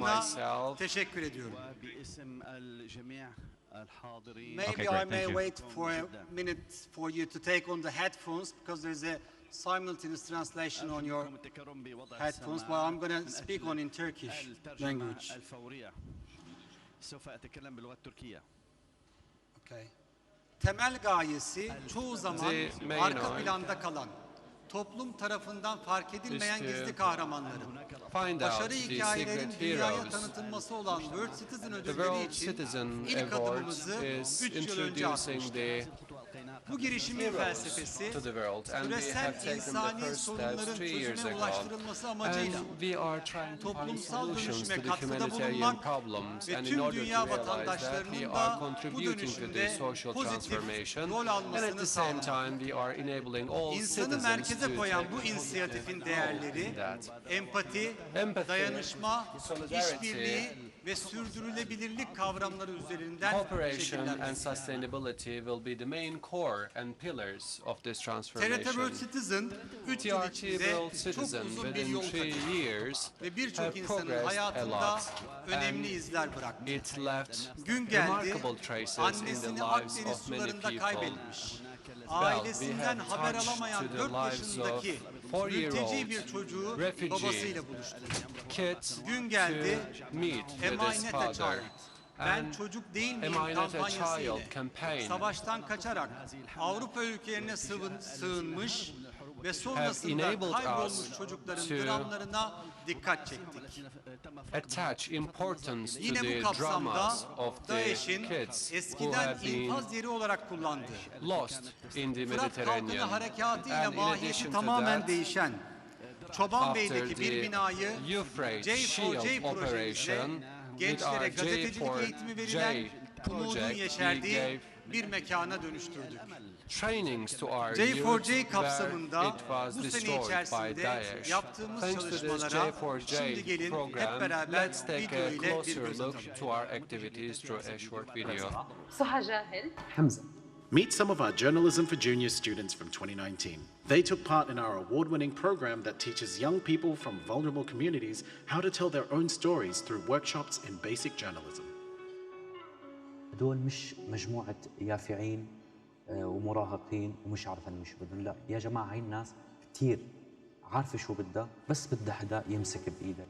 adına myself. teşekkür ediyorum. Okay, Maybe great, I may thank you. wait for a minute for you to take on the headphones because there's a simultaneous translation on your headphones, but I'm going to speak on in Turkish language. Okay. Temel gayesi çoğu zaman arka planda kalan, toplum tarafından fark edilmeyen gizli kahramanların, başarı hikayelerinin dünyaya tanıtılması olan World Citizen ödülleri için ilk adımımızı 3 yıl önce atmıştık. Bu girişimin felsefesi, küresel insani sorunların çözüme ulaştırılması amacıyla toplumsal dönüşüme katkıda bulunmak ve tüm dünya vatandaşlarının da bu dönüşümde pozitif rol almasını sağlamak. İnsanı merkeze koyan bu inisiyatifin değerleri, empati, dayanışma, işbirliği ve sürdürülebilirlik kavramları üzerinden Cooperation and sustainability will be the main core and pillars of this transformation. TRT World Citizen 3 yıl TRT içinde World çok Citizen uzun bir within yol 3 kat etti years ve have birçok insanın progressed a hayatında lot, önemli and izler bıraktı. it left Gün geldi, remarkable traces in the annesini lives Akdeniz of many sularında people. kaybetmiş. We Ailesinden have haber touched alamayan to the 4 lives yaşındaki of mülteci 4-year-old bir çocuğu refugee babasıyla buluştu. kids Gün geldi, to meet with his Emanet a father. Child, ben And çocuk değil miyim Emanet a kampanyası Child ile campaign savaştan kaçarak Avrupa ülkelerine sığınmış ve have sonrasında enabled kaybolmuş us çocukların to dramlarına dikkat çektik. attach importance to Yine the bu kapsamda dramas of the DAEŞ'in kids who eskiden have been infaz yeri olarak kullandığı lost in the Fırat Kalkanı Mediterranean. harekatıyla And in mahiyeti addition to tamamen that, değişen after Çobanbey'deki bir the binayı Euphrates J4J Shield projesiyle operation, with gençlere our gazetecilik eğitimi verilen, J4J umudun project, we yeşerdiği gave bir mekana dönüştürdük. trainings to our J4J youth where kapsamında it was bu sene destroyed by içerisinde Daesh. yaptığımız Thanks to this çalışmalara şimdi J4J gelin hep program, beraber let's take video a ile bir closer göz look atalım. to our activities through a short video. صحة جاهل Hamza. Meet some of our Journalism for Juniors students from 2019. They took part in our award-winning program that teaches young people from vulnerable communities how to tell their own stories through workshops in basic journalism. هدول مش مجموعة يافعين ومراهقين ومش عارفين شو بدهم، لا يا جماعة هاي الناس كتير عارفة شو بدها، بس بدها حدا يمسك بإيدها.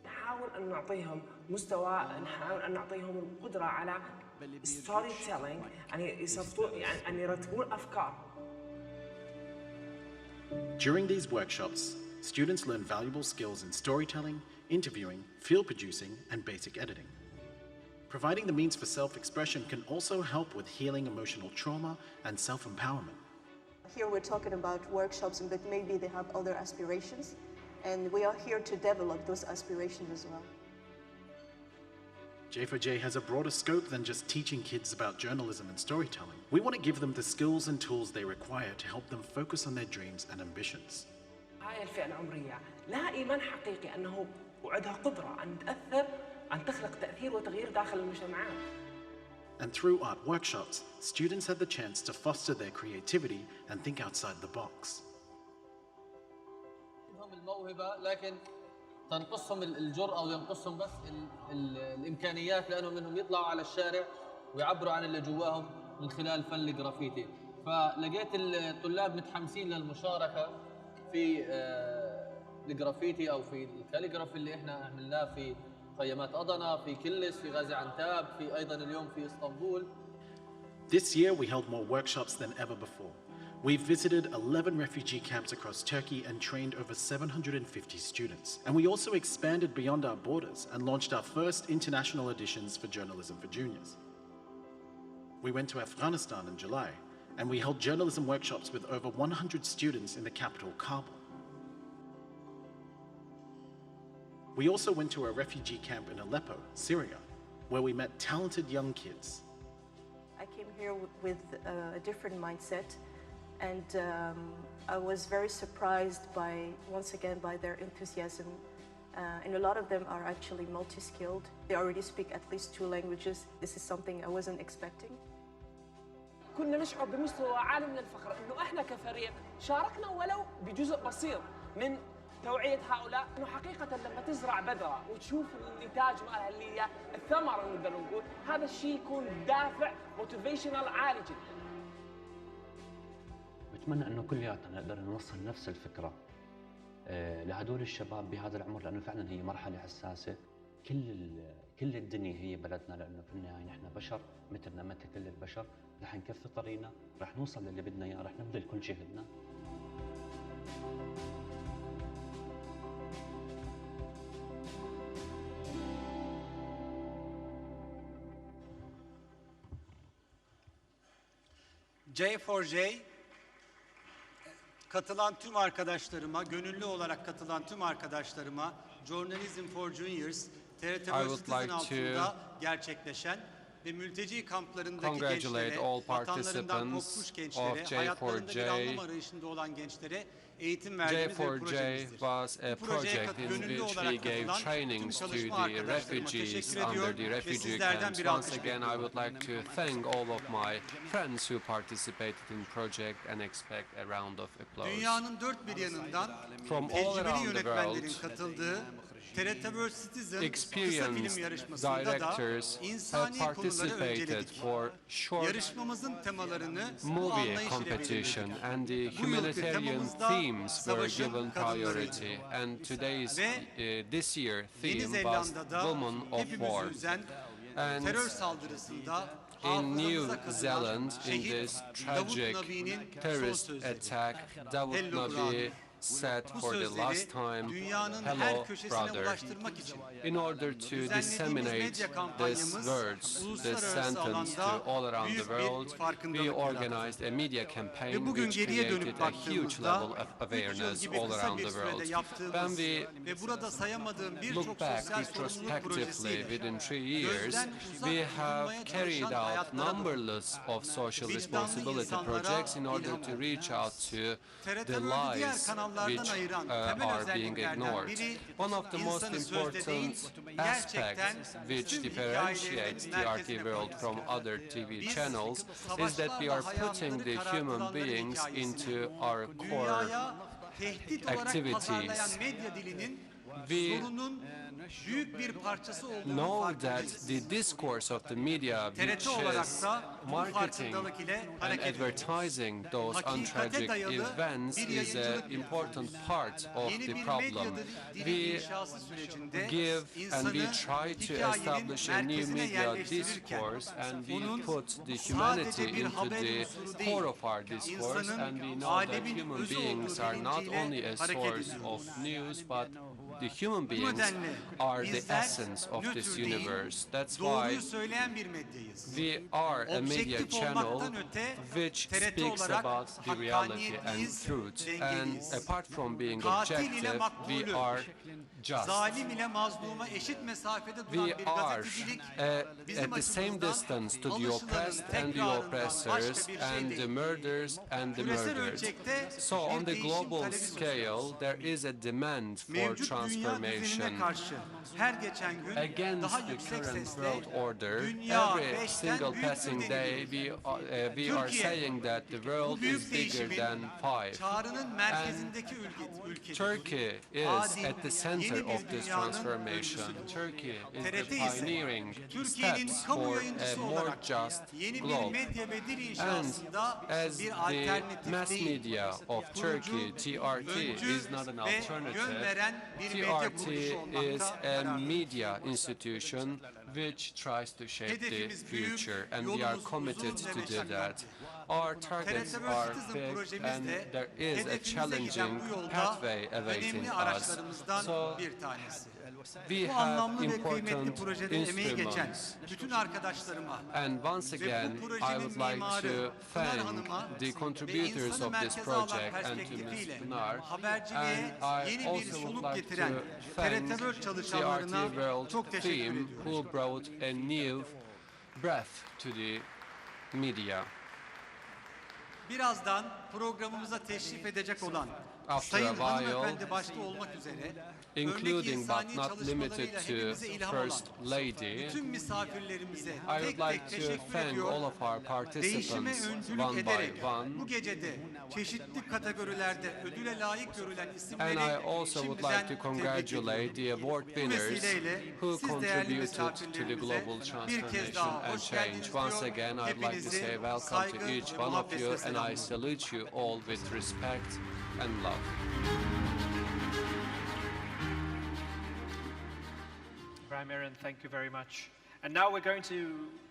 نحاول أن نعطيهم مستوى، نحاول أن نعطيهم القدرة على ستوري تيلينج، يعني يصفطوا، يعني أن يرتبون أفكار. During these workshops, students learn valuable skills in storytelling, interviewing, field producing, and basic editing. Providing the means for self-expression can also help with healing emotional trauma and self-empowerment. Here we're talking about workshops, but maybe they have other aspirations, and we are here to develop those aspirations as well. J4J has a broader scope than just teaching kids about journalism and storytelling. We want to give them the skills and tools they require to help them focus on their dreams and ambitions. هاي الفئة العمرية لها إيمان حقيقي أنه وعندها قدرة أن تأثر، أن تخلق تأثير وتغيير داخل المجتمعات. And through art workshops, students have the chance to foster their creativity and think outside the box. الموهبة لكن تنقصهم الجرأة وينقصهم بس الإمكانيات، لأنه منهم يطلعوا على الشارع ويعبروا عن اللي جواهم من خلال فن الجرافيتي. فلقيت الطلاب متحمسين للمشاركة في الجرافيتي أو في الكاليغرافي اللي احنا عملناه في خيمات أضنا، في كلس، في غازي عنتاب، في أيضا اليوم في اسطنبول. This year we held more workshops than ever before. We've visited 11 refugee camps across Turkey and trained over 750 students. And we also expanded beyond our borders and launched our first international editions for Journalism for Juniors. We went to Afghanistan in July, and we held journalism workshops with over 100 students in the capital, Kabul. We also went to a refugee camp in Aleppo, Syria, where we met talented young kids. I came here with a different mindset, and I was very surprised once again, by their enthusiasm. And a lot of them are actually multi-skilled. They already speak at least 2 languages. This is something I wasn't expecting. كنا نشعر بمستوى عالي من الفخر إنه إحنا كفريق شاركنا ولو بجزء بسيط من توعية هؤلاء إنه حقيقة لما تزرع بذرة وتشوف النتاج مالها اللي هي الثمرة نقدر نقول هذا الشيء يكون دافع موتيفيشنال عالي جدا. بتمنى انه كلياتنا نقدر نوصل نفس الفكرة لهدول الشباب بهذا العمر، لانه فعلا هي مرحلة حساسة. كل الدنيا هي بلدنا، لانه في النهاية نحن بشر مثلنا مثل كل البشر. رح نكفي طريقنا، رح نوصل للي بدنا اياه، رح نبذل كل جهدنا. J4J, katılan tüm arkadaşlarıma, gönüllü olarak katılan tüm arkadaşlarıma, Journalism for Juniors, TRT Citizen altında gerçekleşen ve mülteci kamplarındaki gençlere, vatanlarından kopmuş gençlere, hayatlarında bir anlam arayışında olan gençlere eğitim verdiğimiz bir projemizdir. Bu projeye gönüllü olarak katılan tüm çalışma arkadaşlarıma teşekkür ediyor ve sizlerden bir alkış bekliyorum. Once again, I would like to thank all of my friends who participated in the project and expect a round of applause. Dünyanın dört bir yanından From all tecrübeli around the yönetmenlerin world, katıldığı TRT Citizen kısa film experienced yarışmasında da directors have insani konuları participated önceledik. for short Yarışmamızın temalarını bu movie anlayış ile competition, belirledik. and the Bu yılki humanitarian temamızda themes were savaşın given kadınlarıydı. priority. And today's this year Yeni theme was Zelanda'da Women of War. hepimizi üzen And terör saldırısında in New hafızamıza Zealand, kazınan in şehit this Davut tragic Nabi'nin son terrorist sözleri. attack, Davut Hello Nabi brother. said Bu for the sözleri last time, dünyanın "Hello, her köşesine brother." ulaştırmak için In order to düzenlediğimiz disseminate medya these kampanyamız words, this uluslararası sentence to alanda all around the büyük world, bir farkındalık we yarattı. organized a media Ve campaign bugün which geriye created dönüp a huge level baktığımızda of 3 yıl awareness gibi all kısa around bir the sürede world. yaptığımız When we ve burada sayamadığım birçok look back sosyal sorumluluk retrospectively projesiyle within 3 years, gözden we uzak have bulunmaya carried çalışan out hayatlara numberless of social vicdanlı responsibility insanlara projects in order ilham to oldu. reach out to TRT the World'ü diğer lives kanallardan which ayıran temel are being özelliklerden ignored. biri One of the most insanı sözde değil, important gerçekten aspects which tüm differentiates hikayelerin TRT merkezine World koyuyoruz. from other TV Biz channels is that we are putting the human beings into our core dünyaya tehdit olarak activities. pazarlayan medya dilinin We sorunun büyük bir parçası olduğunu know that farkındayız. the discourse of the media, which TRT olarak is da bu marketing farkındalık ile and hareket ediyoruz. advertising those Hakikate untragic dayalı events bir is an yayıncılık important part of Yeni the bir problem. medya dili We inşası sürecinde give and we insanı try to hikayenin establish a new merkezine media yerleştirirken discourse, and we bunun put the humanity sadece bir into haber the unsuru değil, core of our discourse, insanın and we know that alemin human özü beings olduğu are not bilinciyle only a hareket source ediyoruz. of news, but the human Bu beings nedenle are the bizler essence of this nötr değil, universe. That's doğruyu why söyleyen bir medyayız. we are a media Objektif channel olmaktan öte which TRT speaks olarak about the reality and hakkaniyetliyiz, truth. And dengeliyiz. apart from being Katil ile objective, we makbulü, are just. zalim ile mazluma eşit mesafede duran We bir are gazetecilik at the same distance to the alışılanın oppressed and the tekrarından oppressors başka bir şey and the değil. murderers and the Küresel murdered. ölçekte So on bir the değişim global talebi söz scale, konusu. there is a demand for Mevcut dünya düzenine transformation. karşı her geçen gün Against daha the yüksek current sesle world order, dünya every beşten single büyüktür passing day deniliyor. we are Türkiye, saying that the Bu world büyük is bigger değişimin than 5. çağrının merkezindeki ülkedir. Turkey is Adil, at the center yeni bir of this dünyanın transformation. öncüsüdür. Turkey is TRT the ise pioneering Türkiye'nin steps kamu for a yayıncısı more olarak just yeni bir globe. medya ve dil And inşasında as bir the alternatif mass değil, media of Turkey, TRT öncü is not an ve yön alternative. veren bir medya TRT kuruluşu is olmakta a kararlıyız. media institution which tries to shape the Hedefimiz büyük, future, and we are yolumuz committed uzun ve to do meşakkatli. that. Our targets TRT are Citizen big, projemiz and de there is a hedefimize challenging giden bu yolda pathway awaiting önemli us. araçlarımızdan So bir tanesi. we Bu have anlamlı ve kıymetli important projede emeği geçen instruments. bütün arkadaşlarıma And once ve again, bu I projenin would like mimarı to Pınar thank Hanım'a the ve contributors insanı of this merkeze alan project and to Ms. perspektifiyle Pinar. haberciliğe And I yeni bir also would soluk like getiren to TRT thank World çalışanlarına TRT World çok teşekkür team ediyorum. who brought a new breath to the media. Birazdan programımıza teşrif edecek olan After a Sayın while, hanımefendi başta olmak üzere, including örnek but insani not limited çalışmalarıyla to hepimize ilham olan First Lady, bütün misafirlerimize I would tek like tek to teşekkür thank ediyor. all of our Değişime participants öncülük one by ederek one. bu gecede çeşitli kategorilerde ödüle layık görülen And isimleri I also would like şimdiden to tebrik congratulate ediyorum. the award Bu winners vesileyle who siz değerli contributed to the misafirlerimize global bir kez transformation daha and hoş geldiniz change. Once diyor. again, I'd like to say Hepinizi welcome to saygı each ve one of muhabbetle you, and I selamlıyorum. salute you all with respect and love. Brian Marion, thank you very much. And now we're going to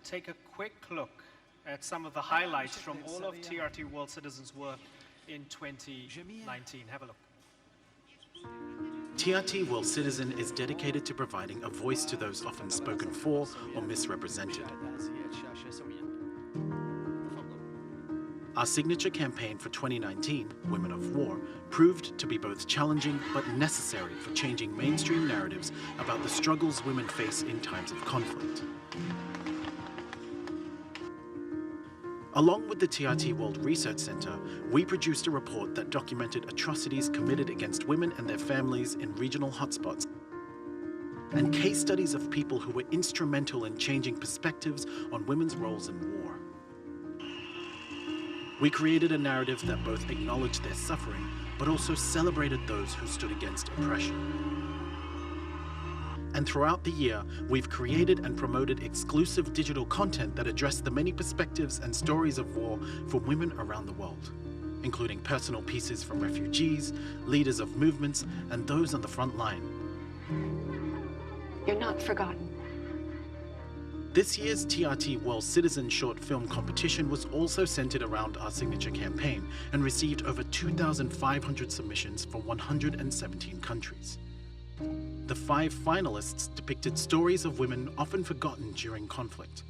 take a quick look at some of the highlights from all of TRT World Citizens' work in 2019. Have a look. TRT World Citizen is dedicated to providing a voice to those often spoken for or misrepresented. Our signature campaign for 2019, Women of War, proved to be both challenging but necessary for changing mainstream narratives about the struggles women face in times of conflict. Along with the TRT World Research Center, we produced a report that documented atrocities committed against women and their families in regional hotspots, and case studies of people who were instrumental in changing perspectives on women's roles in war. We created a narrative that both acknowledged their suffering, but also celebrated those who stood against oppression. And throughout the year, we've created and promoted exclusive digital content that addressed the many perspectives and stories of war from women around the world, including personal pieces from refugees, leaders of movements, and those on the front line. You're not forgotten. This year's TRT World Citizen Short Film Competition was also centered around our signature campaign and received over 2,500 submissions from 117 countries. The 5 finalists depicted stories of women often forgotten during conflict.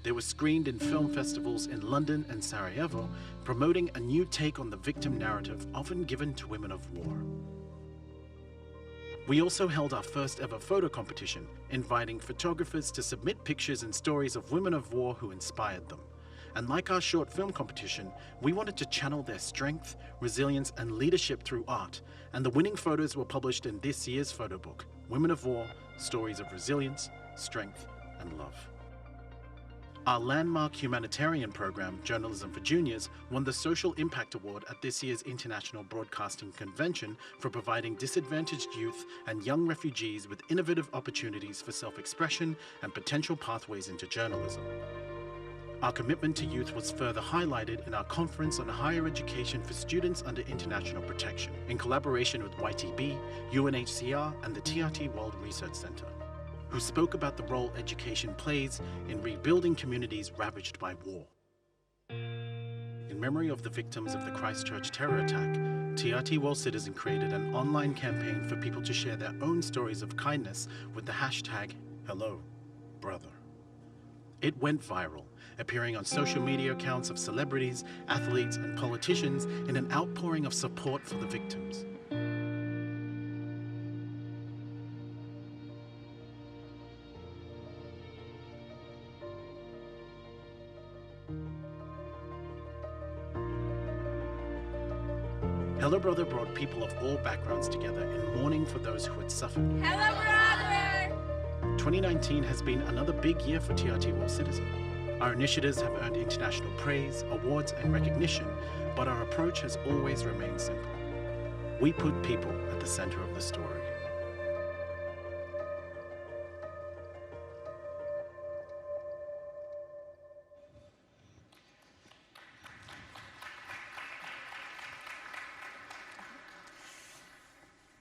They were screened in film festivals in London and Sarajevo, promoting a new take on the victim narrative often given to women of war. We also held our first ever photo competition, inviting photographers to submit pictures and stories of women of war who inspired them. And like our short film competition, we wanted to channel their strength, resilience, and leadership through art, and the winning photos were published in this year's photo book, Women of War, Stories of Resilience, Strength, and Love. Our landmark humanitarian program, Journalism for Juniors, won the Social Impact Award at this year's International Broadcasting Convention for providing disadvantaged youth and young refugees with innovative opportunities for self-expression and potential pathways into journalism. Our commitment to youth was further highlighted in our conference on higher education for students under international protection, in collaboration with YTB, UNHCR, and the TRT World Research Center, who spoke about the role education plays in rebuilding communities ravaged by war. In memory of the victims of the Christchurch terror attack, TRT World Citizen created an online campaign for people to share their own stories of kindness with the hashtag #HelloBrother. It went viral, appearing on social media accounts of celebrities, athletes, and politicians in an outpouring of support for the victims. Hello Brother brought people of all backgrounds together in mourning for those who had suffered. Hello, brother! 2019 has been another big year for TRT World Citizen. Our initiatives have earned international praise, awards, and recognition, but our approach has always remained simple. We put people at the center of the story.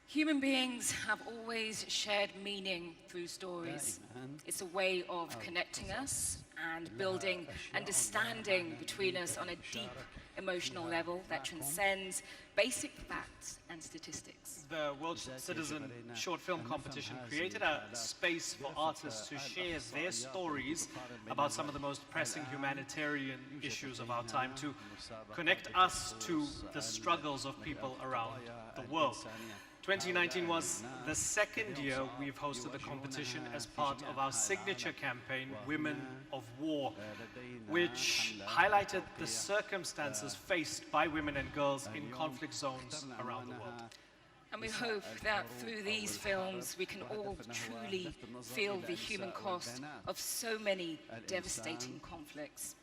Human beings have always shared meaning through stories. It's a way of connecting us and building understanding between us on a deep emotional level that transcends basic facts and statistics. The World Citizen Short Film Competition created a space for artists to share their stories about some of the most pressing humanitarian issues of our time, to connect us to the struggles of people around the world. 2019 was the second year we've hosted the competition as part of our signature campaign, Women of War, which highlighted the circumstances faced by women and girls in conflict zones around the world. And we hope that through these films we can all truly feel the human cost of so many devastating conflicts.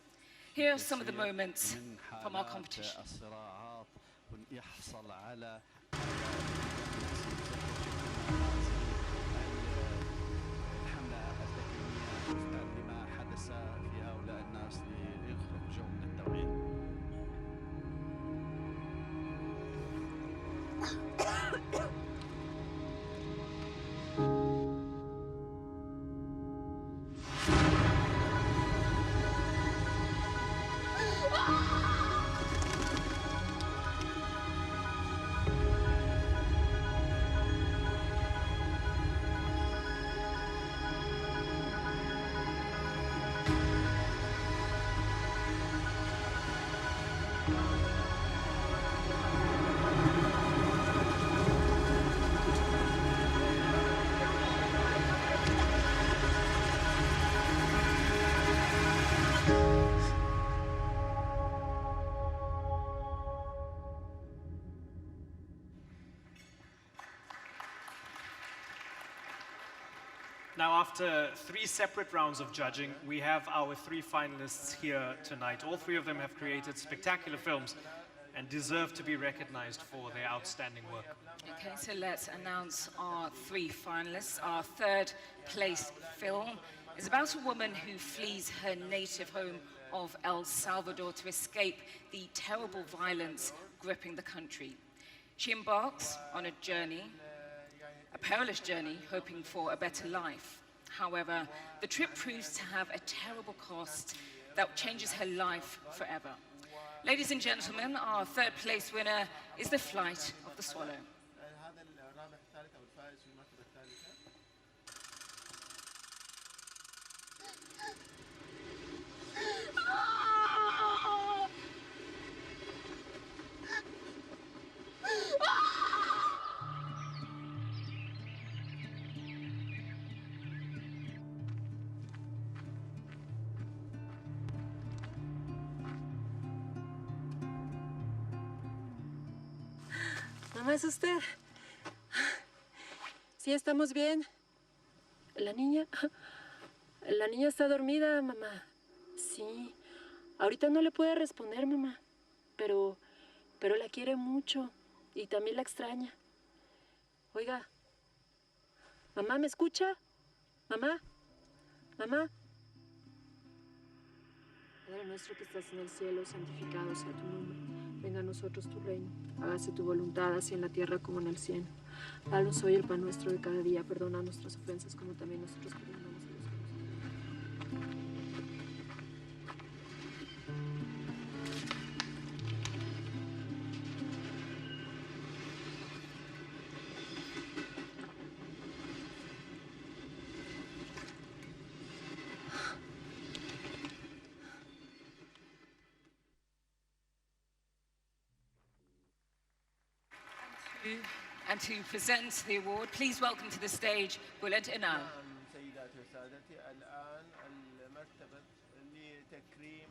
Here are some of the moments from our competition. Now, after 3 separate rounds of judging, we have our 3 finalists here tonight. All 3 of them have created spectacular films and deserve to be recognized for their outstanding work. Okay, so let's announce our 3 finalists. Our third place film is about a woman who flees her native home of El Salvador to escape the terrible violence gripping the country. She embarks on a journey, a perilous journey, hoping for a better life. However, the trip proves to have a terrible cost that changes her life forever. Ladies and gentlemen, our third place winner is The Flight of the Swallow. ¿Mamá, es usted? ¿Sí estamos bien? ¿La niña? La niña está dormida, mamá. Sí. Ahorita no le puede responder, mamá. Pero la quiere mucho y también la extraña. Oiga. ¿Mamá, me escucha? ¿Mamá? ¿Mamá? Padre nuestro que estás en el cielo, santificado sea tu nombre. Venga a nosotros tu reino. Hágase tu voluntad, así en la tierra como en el cielo. Danos hoy el pan nuestro de cada día. Perdona nuestras ofensas como también nosotros perdonamos a los que nos ofenden. And to present the award, please welcome to the stage Bulent Inal. سيداتي وسادتي الآن المرتبة لتكريم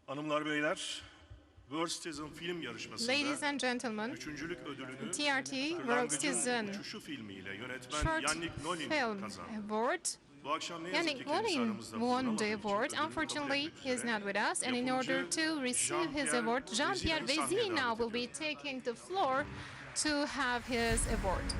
Hanımlar beyler, World Citizen film yarışmasında Ladies and gentlemen, üçüncülük ödülünü TRT World Kırlangıcın Citizen Uçuşu filmiyle yönetmen Short Yannick Nollin Film kazandı. Award. Bu akşam ne yazık ki Yannick kendisi Nollin aramızda won bulunamadığı the için award. ödülünü kabul Unfortunately, etmek he is üzere not with us, and in order to receive his award, Jean-Pierre Vézy now will be taking the floor to have his award.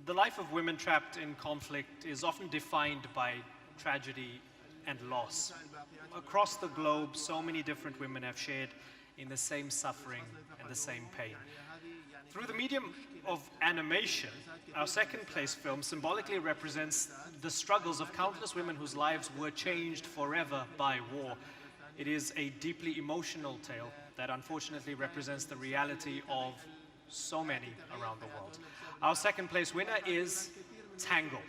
The life of women trapped in conflict is often defined by tragedy and loss. Across the globe, so many different women have shared in the same suffering and the same pain. Through the medium of animation, our second place film symbolically represents the struggles of countless women whose lives were changed forever by war. It is a deeply emotional tale that unfortunately represents the reality of so many around the world. Our second place winner is Tangle.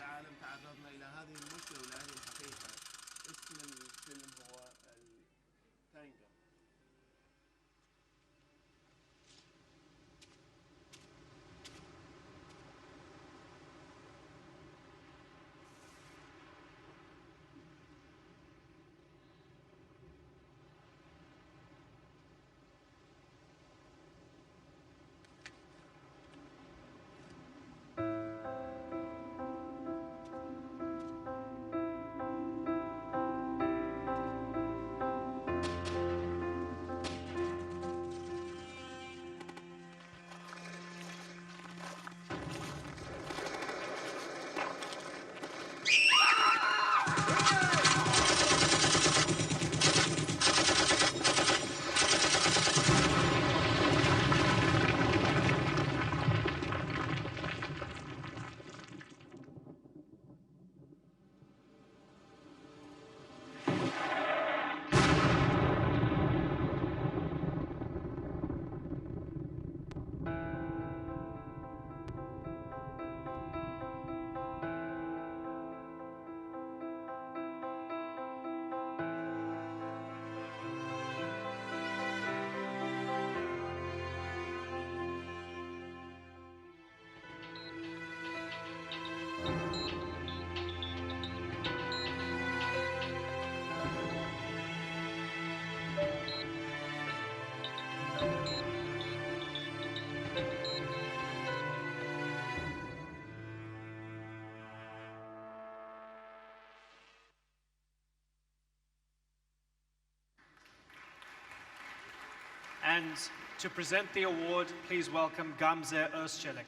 And to present the award, please welcome Gamze Özçelik.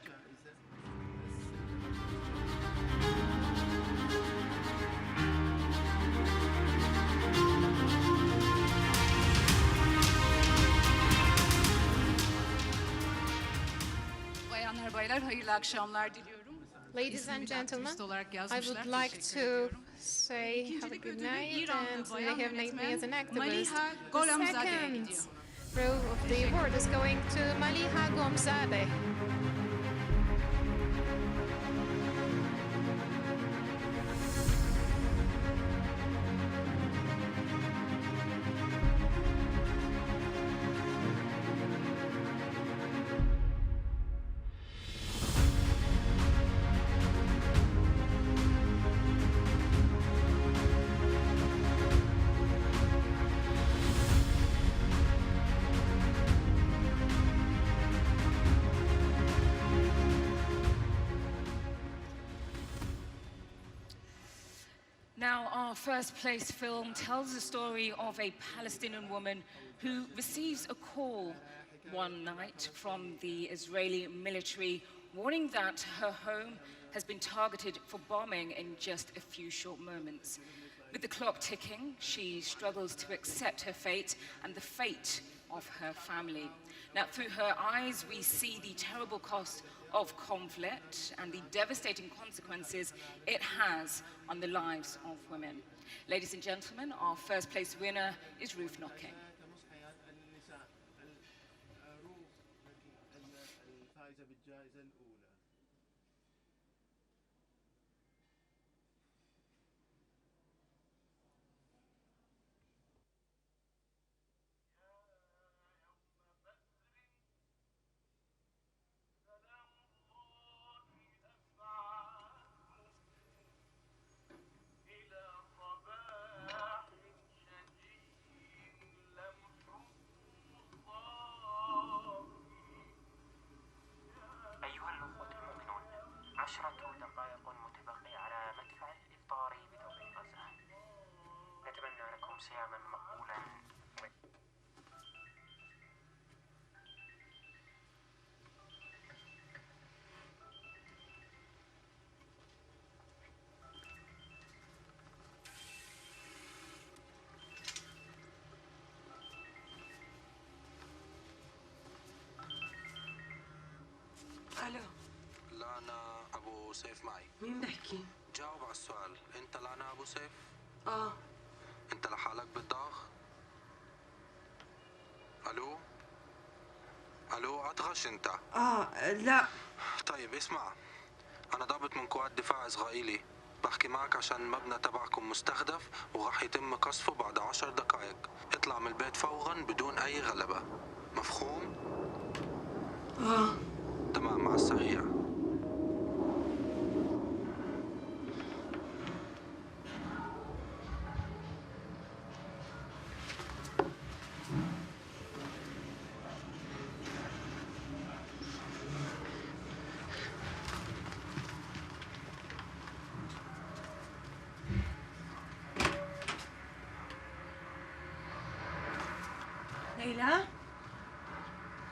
Bayanlar baylar hayırlı akşamlar diliyorum. Ladies and gentlemen, I would like to say have a good night, and they have named me as an activist. The second row of the award is going to Maliha Gomzadeh. Now, our first place film tells the story of a Palestinian woman who receives a call one night from the Israeli military warning that her home has been targeted for bombing in just a few short moments. With the clock ticking, she struggles to accept her fate and the fate of her family. Now, through her eyes, we see the terrible cost of conflict and the devastating consequences it has on the lives of women. Ladies and gentlemen, our first place winner is Ruth Knocking. أنا أبو سيف معي. مين بحكي؟ جاوب على السؤال، أنت لأنا أبو سيف؟ آه. أنت لحالك بالداغ؟ ألو؟ ألو أطغش أنت؟ لا. طيب اسمع، أنا ضابط من قوات دفاع إسرائيلي، بحكي معك عشان المبنى تبعكم مستهدف وراح يتم قصفه بعد 10 دقائق. اطلع من البيت فورا بدون أي غلبة، مفهوم؟ تمام، على السريع. ليلى؟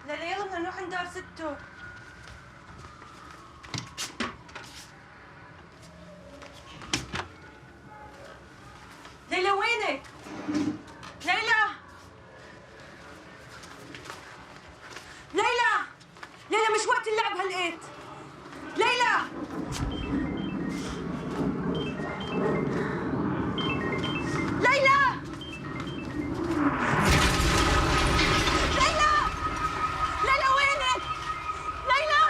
ليلى يلا بدنا نروح عند دار ستو. ليلى وينك؟ ليلى! ليلى! ليلى مش وقت اللعب هالقيت. ليلى! ليلى! ليلى! ليلى وينك؟ ليلى!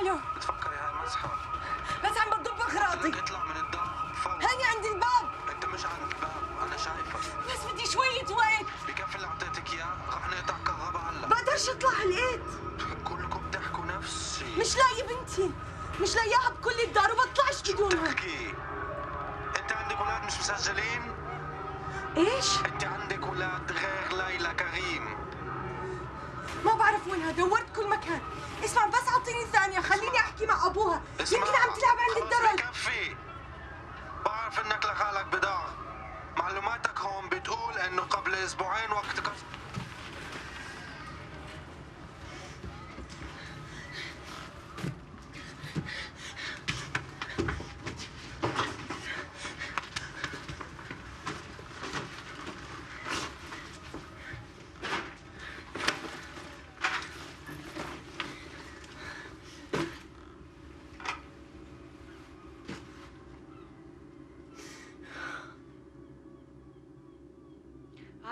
الو. بتفكري هاي مزحة؟ بس عم بضب اغراضي. بدك اطلع من الدار فورا. هاني عند الباب. انت مش عند الباب، انا شايفك. بس بدي شوية وقت. بكفي اللي اعطيتك اياه، رح نقطع كهرباء هلا. بقدرش اطلع هالقيت. كلكم بتحكوا نفس الشيء. مش لاقي بنتي، مش لاقياها بكل الدار وبطلعش بدونها. شو بتحكي؟ انت عندك اولاد مش مسجلين؟ ايش؟ انت عندك اولاد غير ليلى كريم. ما بعرف وينها، دورت كل مكان. اسمع بس اعطيني ثانية، خليني احكي مع ابوها، يمكن عم تلعب عند الدرج. بكفي. بعرف انك لحالك بدار. معلوماتك هون بتقول انه قبل اسبوعين وقت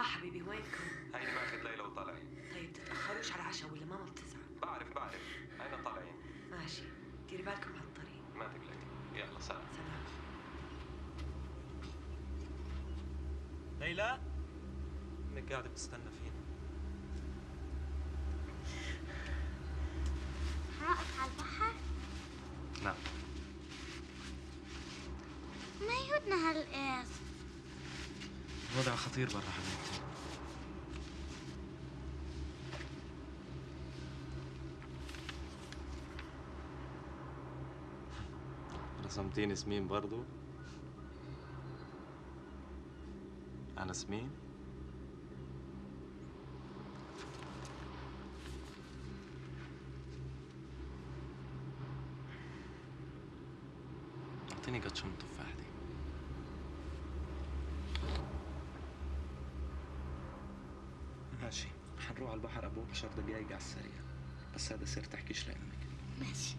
حبيبي وينكم؟ هيني ماخذ ليلى وطالعين. طيب تتأخروش على العشاء ولا ماما بتزعل؟ بعرف هينا طالعين. ماشي، ديري بالكم على الطريق. ما تقلقي، يلا سلام. ليلى؟ انك قاعدة بتستنى فينا. رأت على البحر؟ نعم. ما يودنا هالقيس. الوضع خطير برا حبيبتي. رسمتيني سمين برضو؟ أنا سمين؟ أعطيني قطشة من التفاحة دي. ماشي، حنروح على البحر أبو 10 دقايق على السريع، بس هذا سر تحكيش لأمك. ماشي.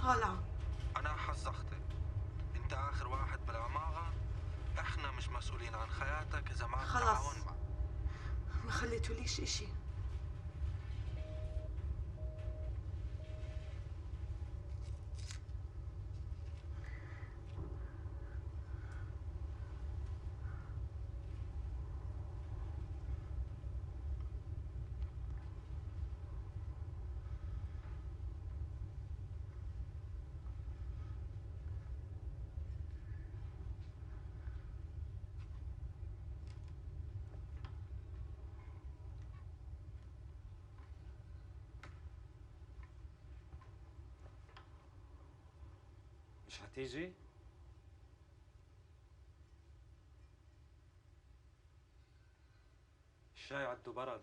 طالعة. أنا حذختك، أنت آخر واحد بالعمارة، إحنا مش مسؤولين عن حياتك إذا ما بتتعاون معنا. ما خليتوليش إشي. مش هتيجي؟ الشاي عده برد.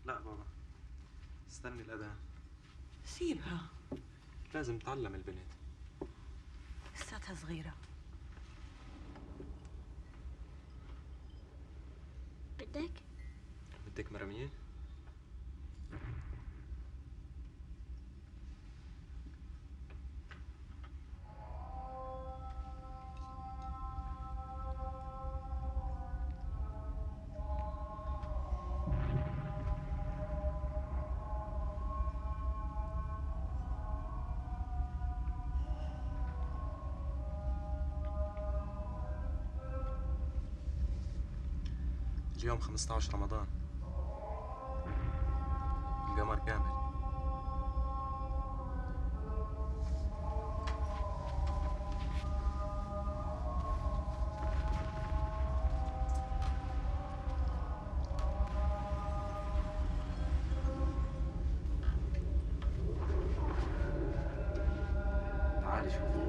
لا بابا، استني الأذان. سيبها، لازم تعلم البنت. لساتها صغيرة. بدك مرمية؟ اليوم 15 رمضان، القمر كامل. تعالي شوفي.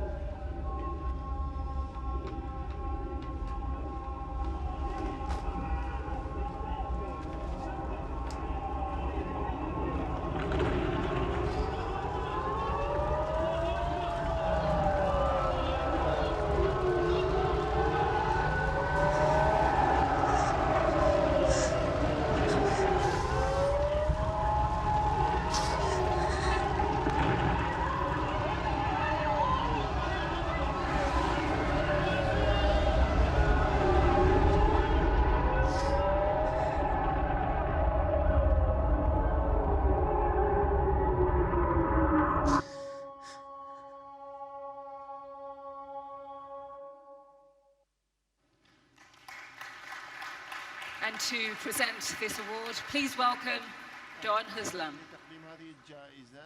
And to present this award, please welcome Don Huslam. تقديم هذه الجائزة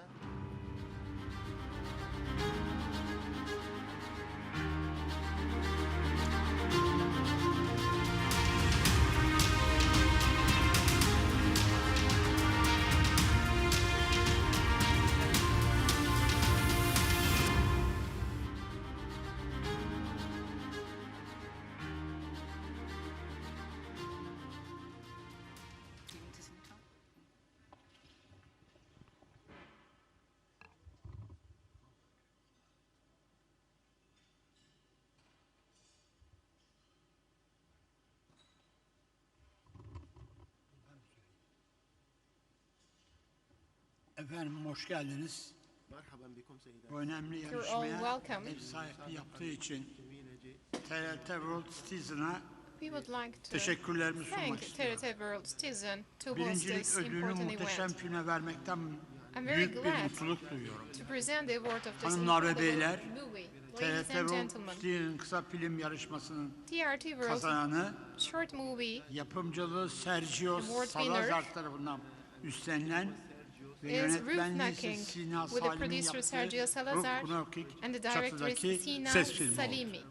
Efendim hoş geldiniz. Bu önemli yarışmaya ev sahipliği yaptığı için TRT World Citizen'a teşekkürlerimi sunmak istiyorum. Birincilik ödülünü muhteşem filme vermekten büyük bir mutluluk duyuyorum. Hanımlar ve beyler, TRT World Citizen'ın kısa film yarışmasının kazananı, yapımcılığı Sergio Salazar tarafından üstlenilen ve yönetmenliği Sina Salim'in yaptığı Ruh Knokik çatıdaki ses filmi oldu.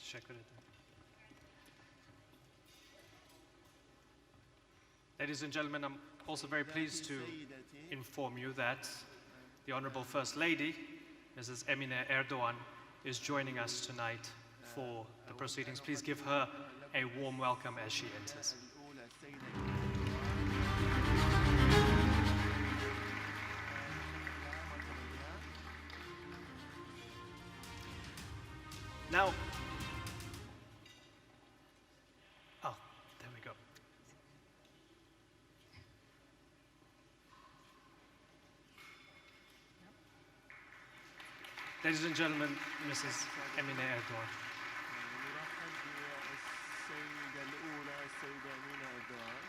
Teşekkür ederim. Ladies and gentlemen, I'm also very pleased to inform you that the Honorable First Lady, Mrs. Emine Erdoğan, is joining us tonight for the proceedings. Please give her a warm welcome as she enters. Now, oh, there we go. Ladies and gentlemen, Mrs. Emine Erdoğan. السيدة الأولى السيدة أمينة أردوغان.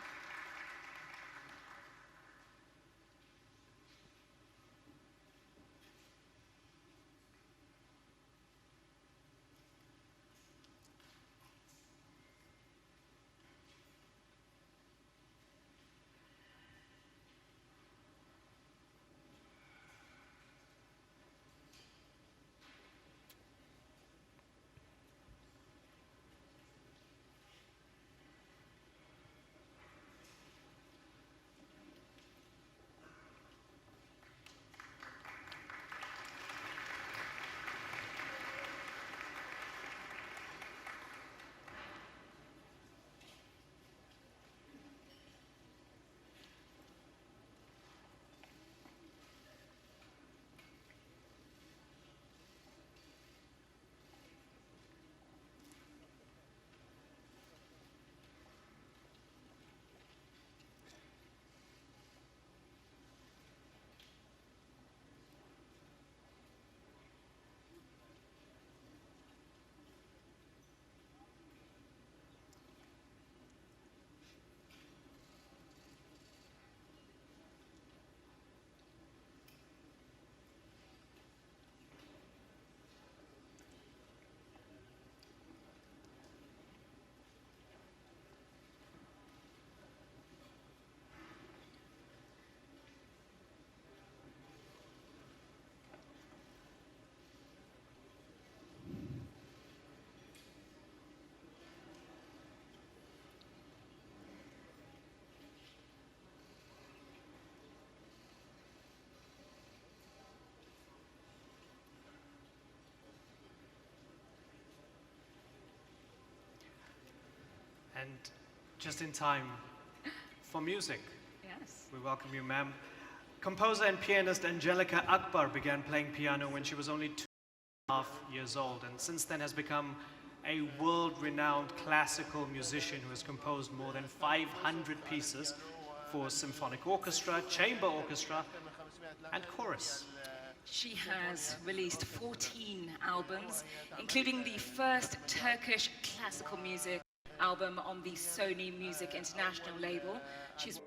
And just in time for music. Yes. We welcome you, ma'am. Composer and pianist Angelica Akbar began playing piano when she was only 2.5 years old, and since then has become a world-renowned classical musician who has composed more than 500 pieces for symphonic orchestra, chamber orchestra, and chorus. She has released 14 albums, including the first Turkish classical music album on the Sony Music International label. She's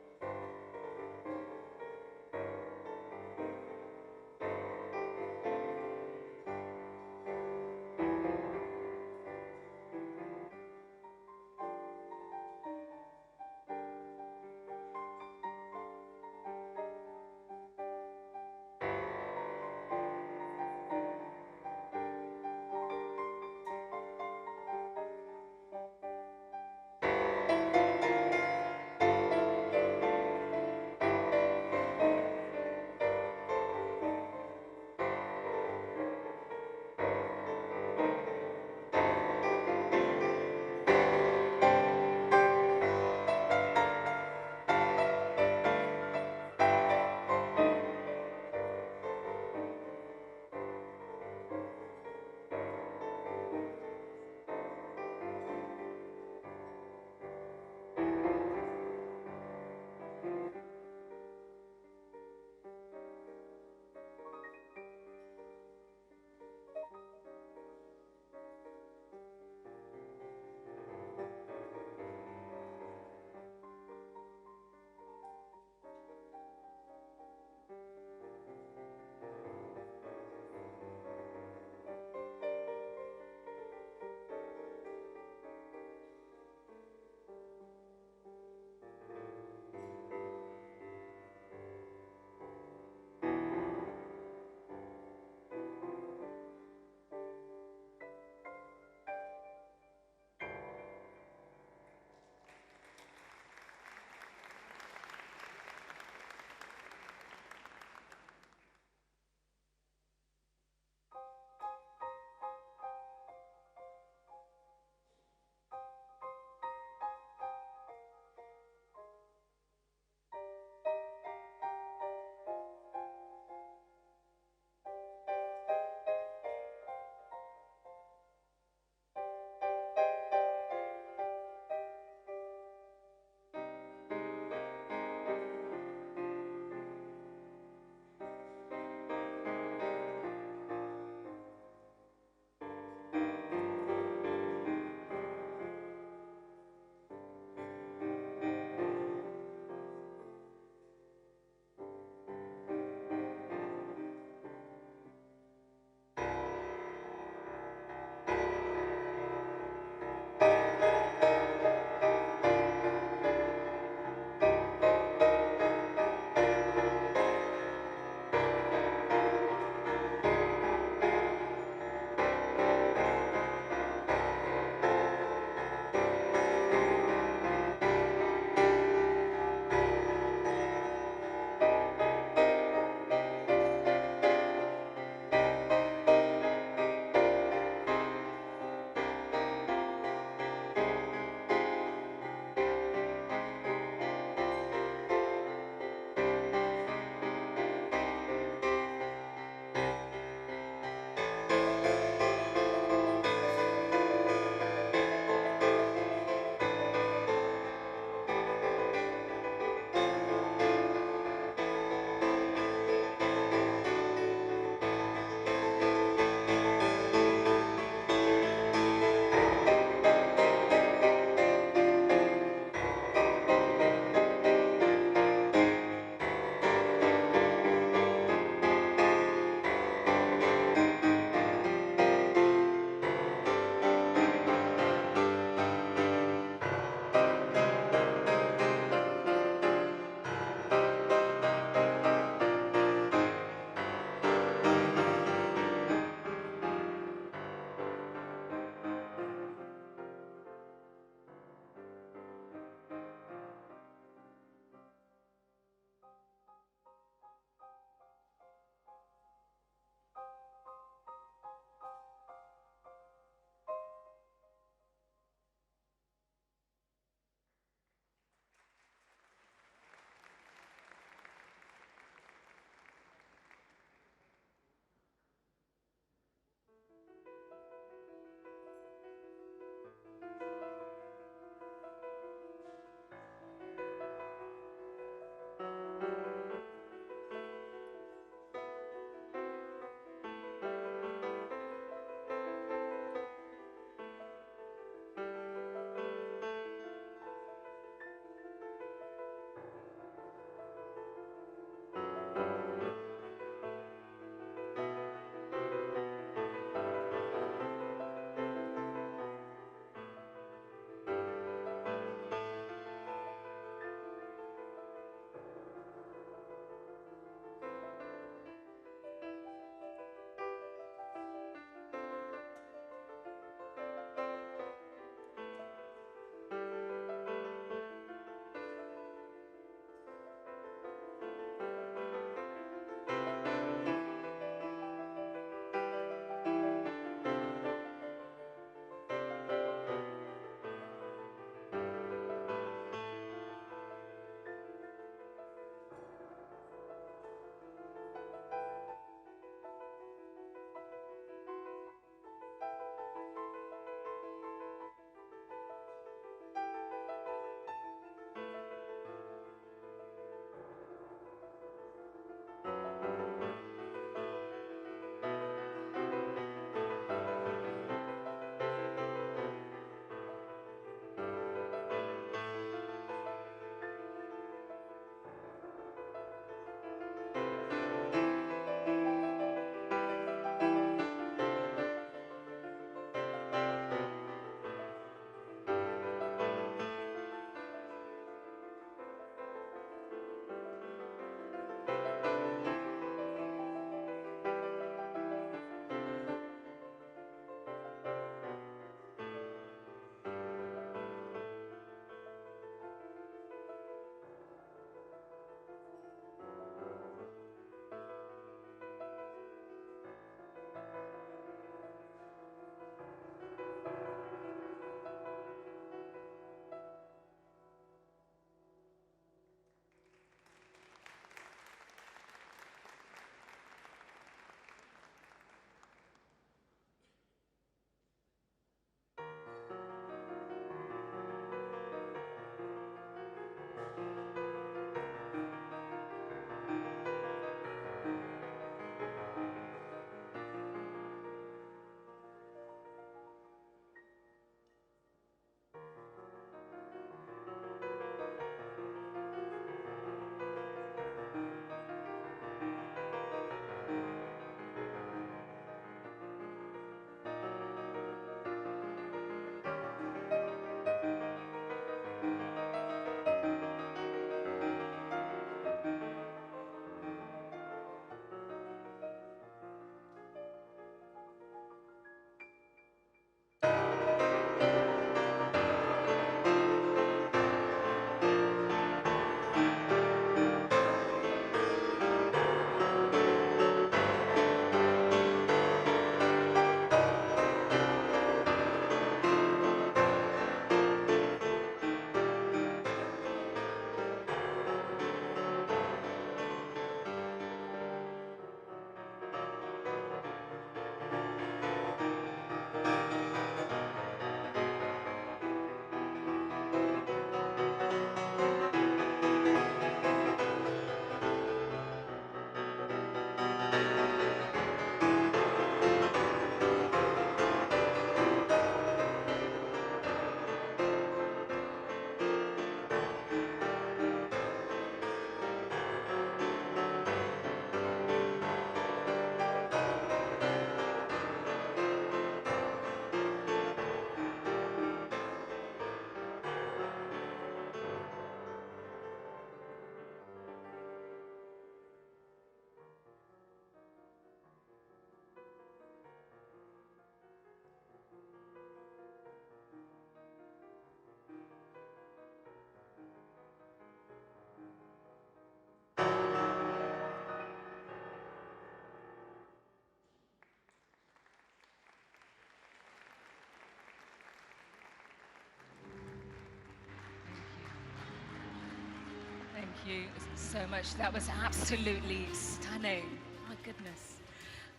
you so much. That was absolutely stunning. My goodness.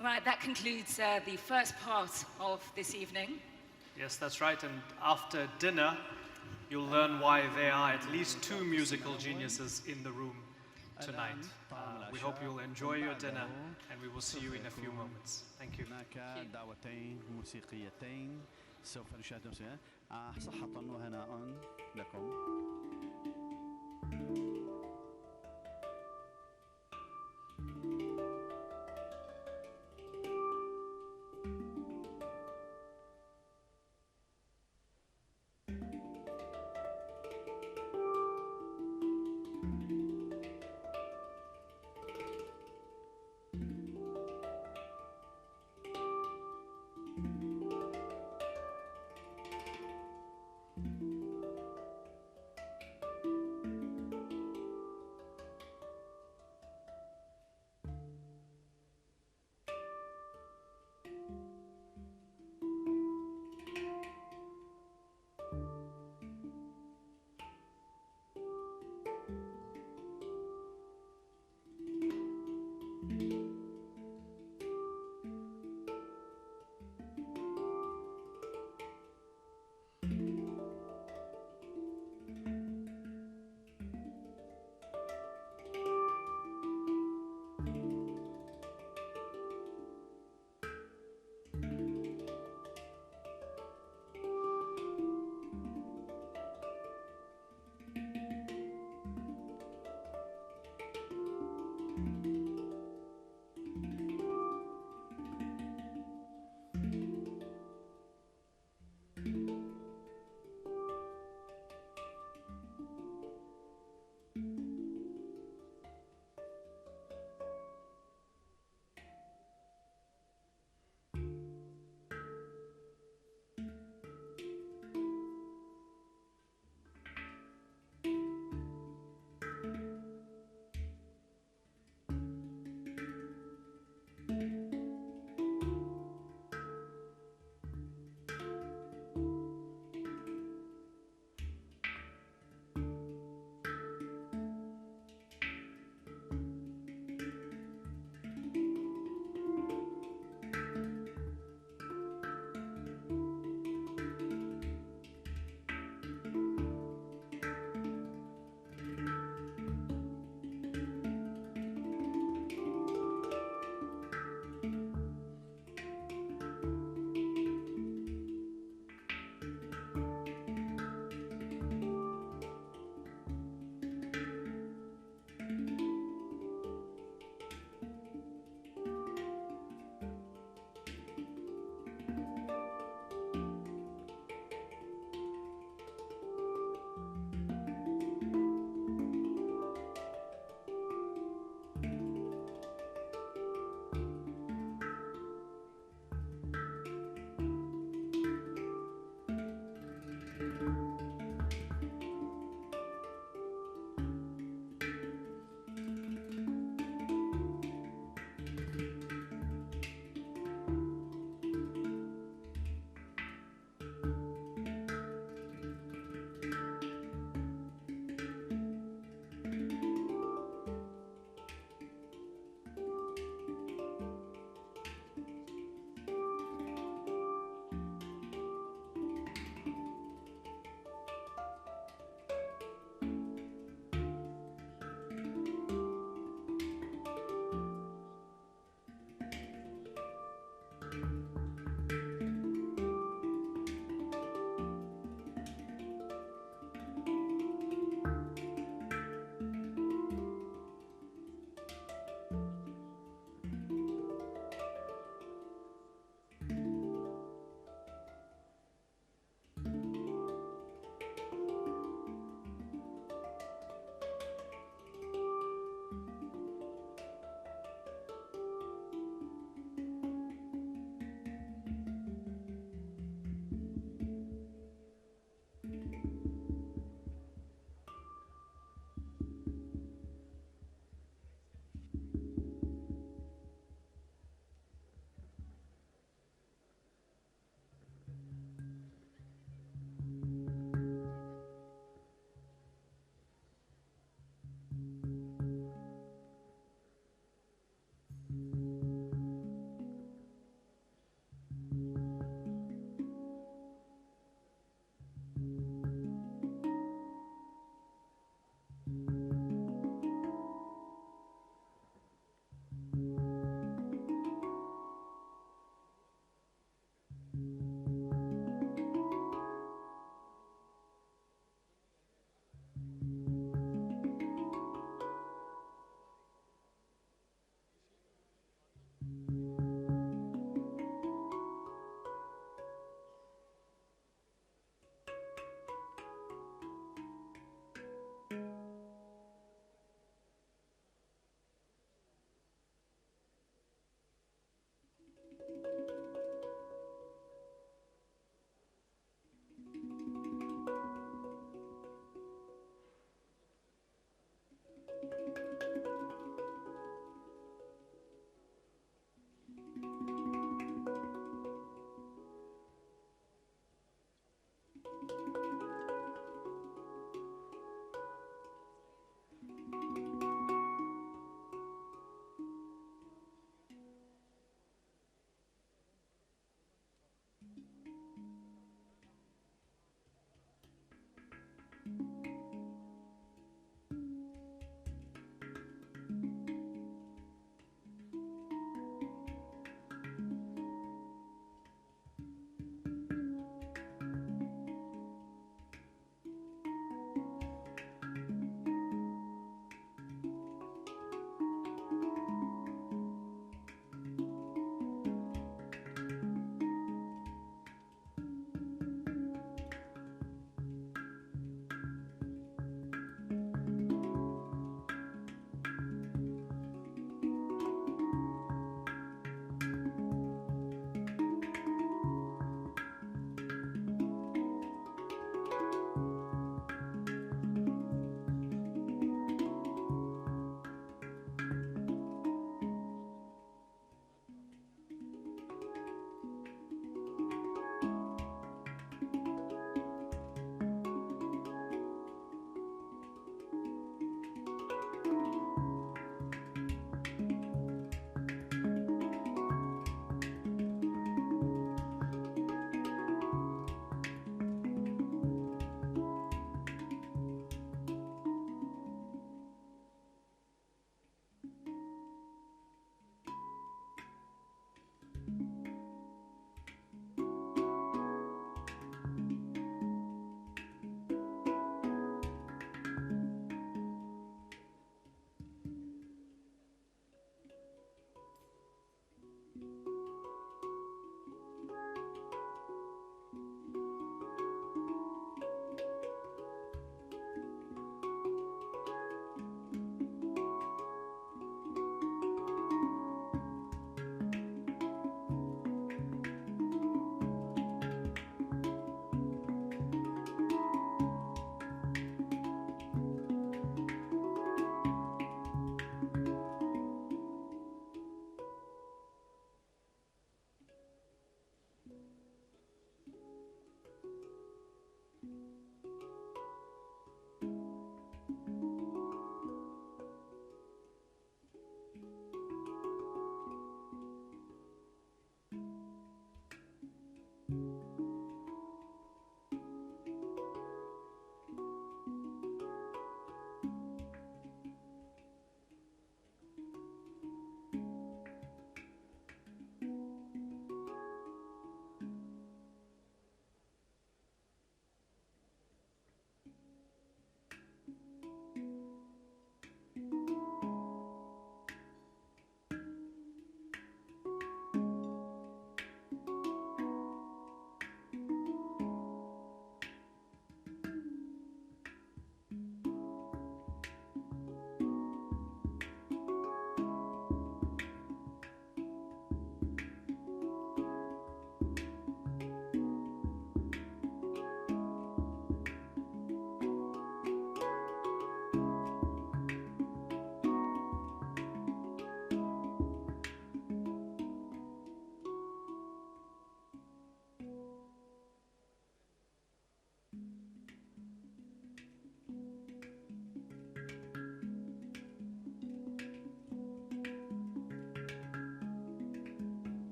Right, that concludes the first part of this evening. Yes, that's right. And after dinner, you'll learn why there are at least 2 musical geniuses in the room tonight. We hope you'll enjoy your dinner, and we will see you in a few moments. Thank you. هناك دعوتين موسيقيتين سوف نشاهدهما صحة وهناء لكم.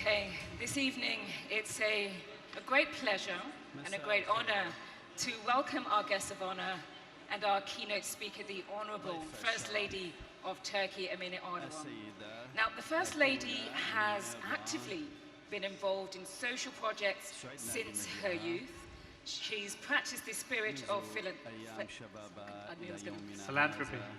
Okay, this evening it's a great pleasure and a great honor to welcome our guest of honor and our keynote speaker, the Honorable First Lady of Turkey, Emine Erdogan. Now, the First Lady has actively been involved in social projects since her youth. She's practiced the spirit of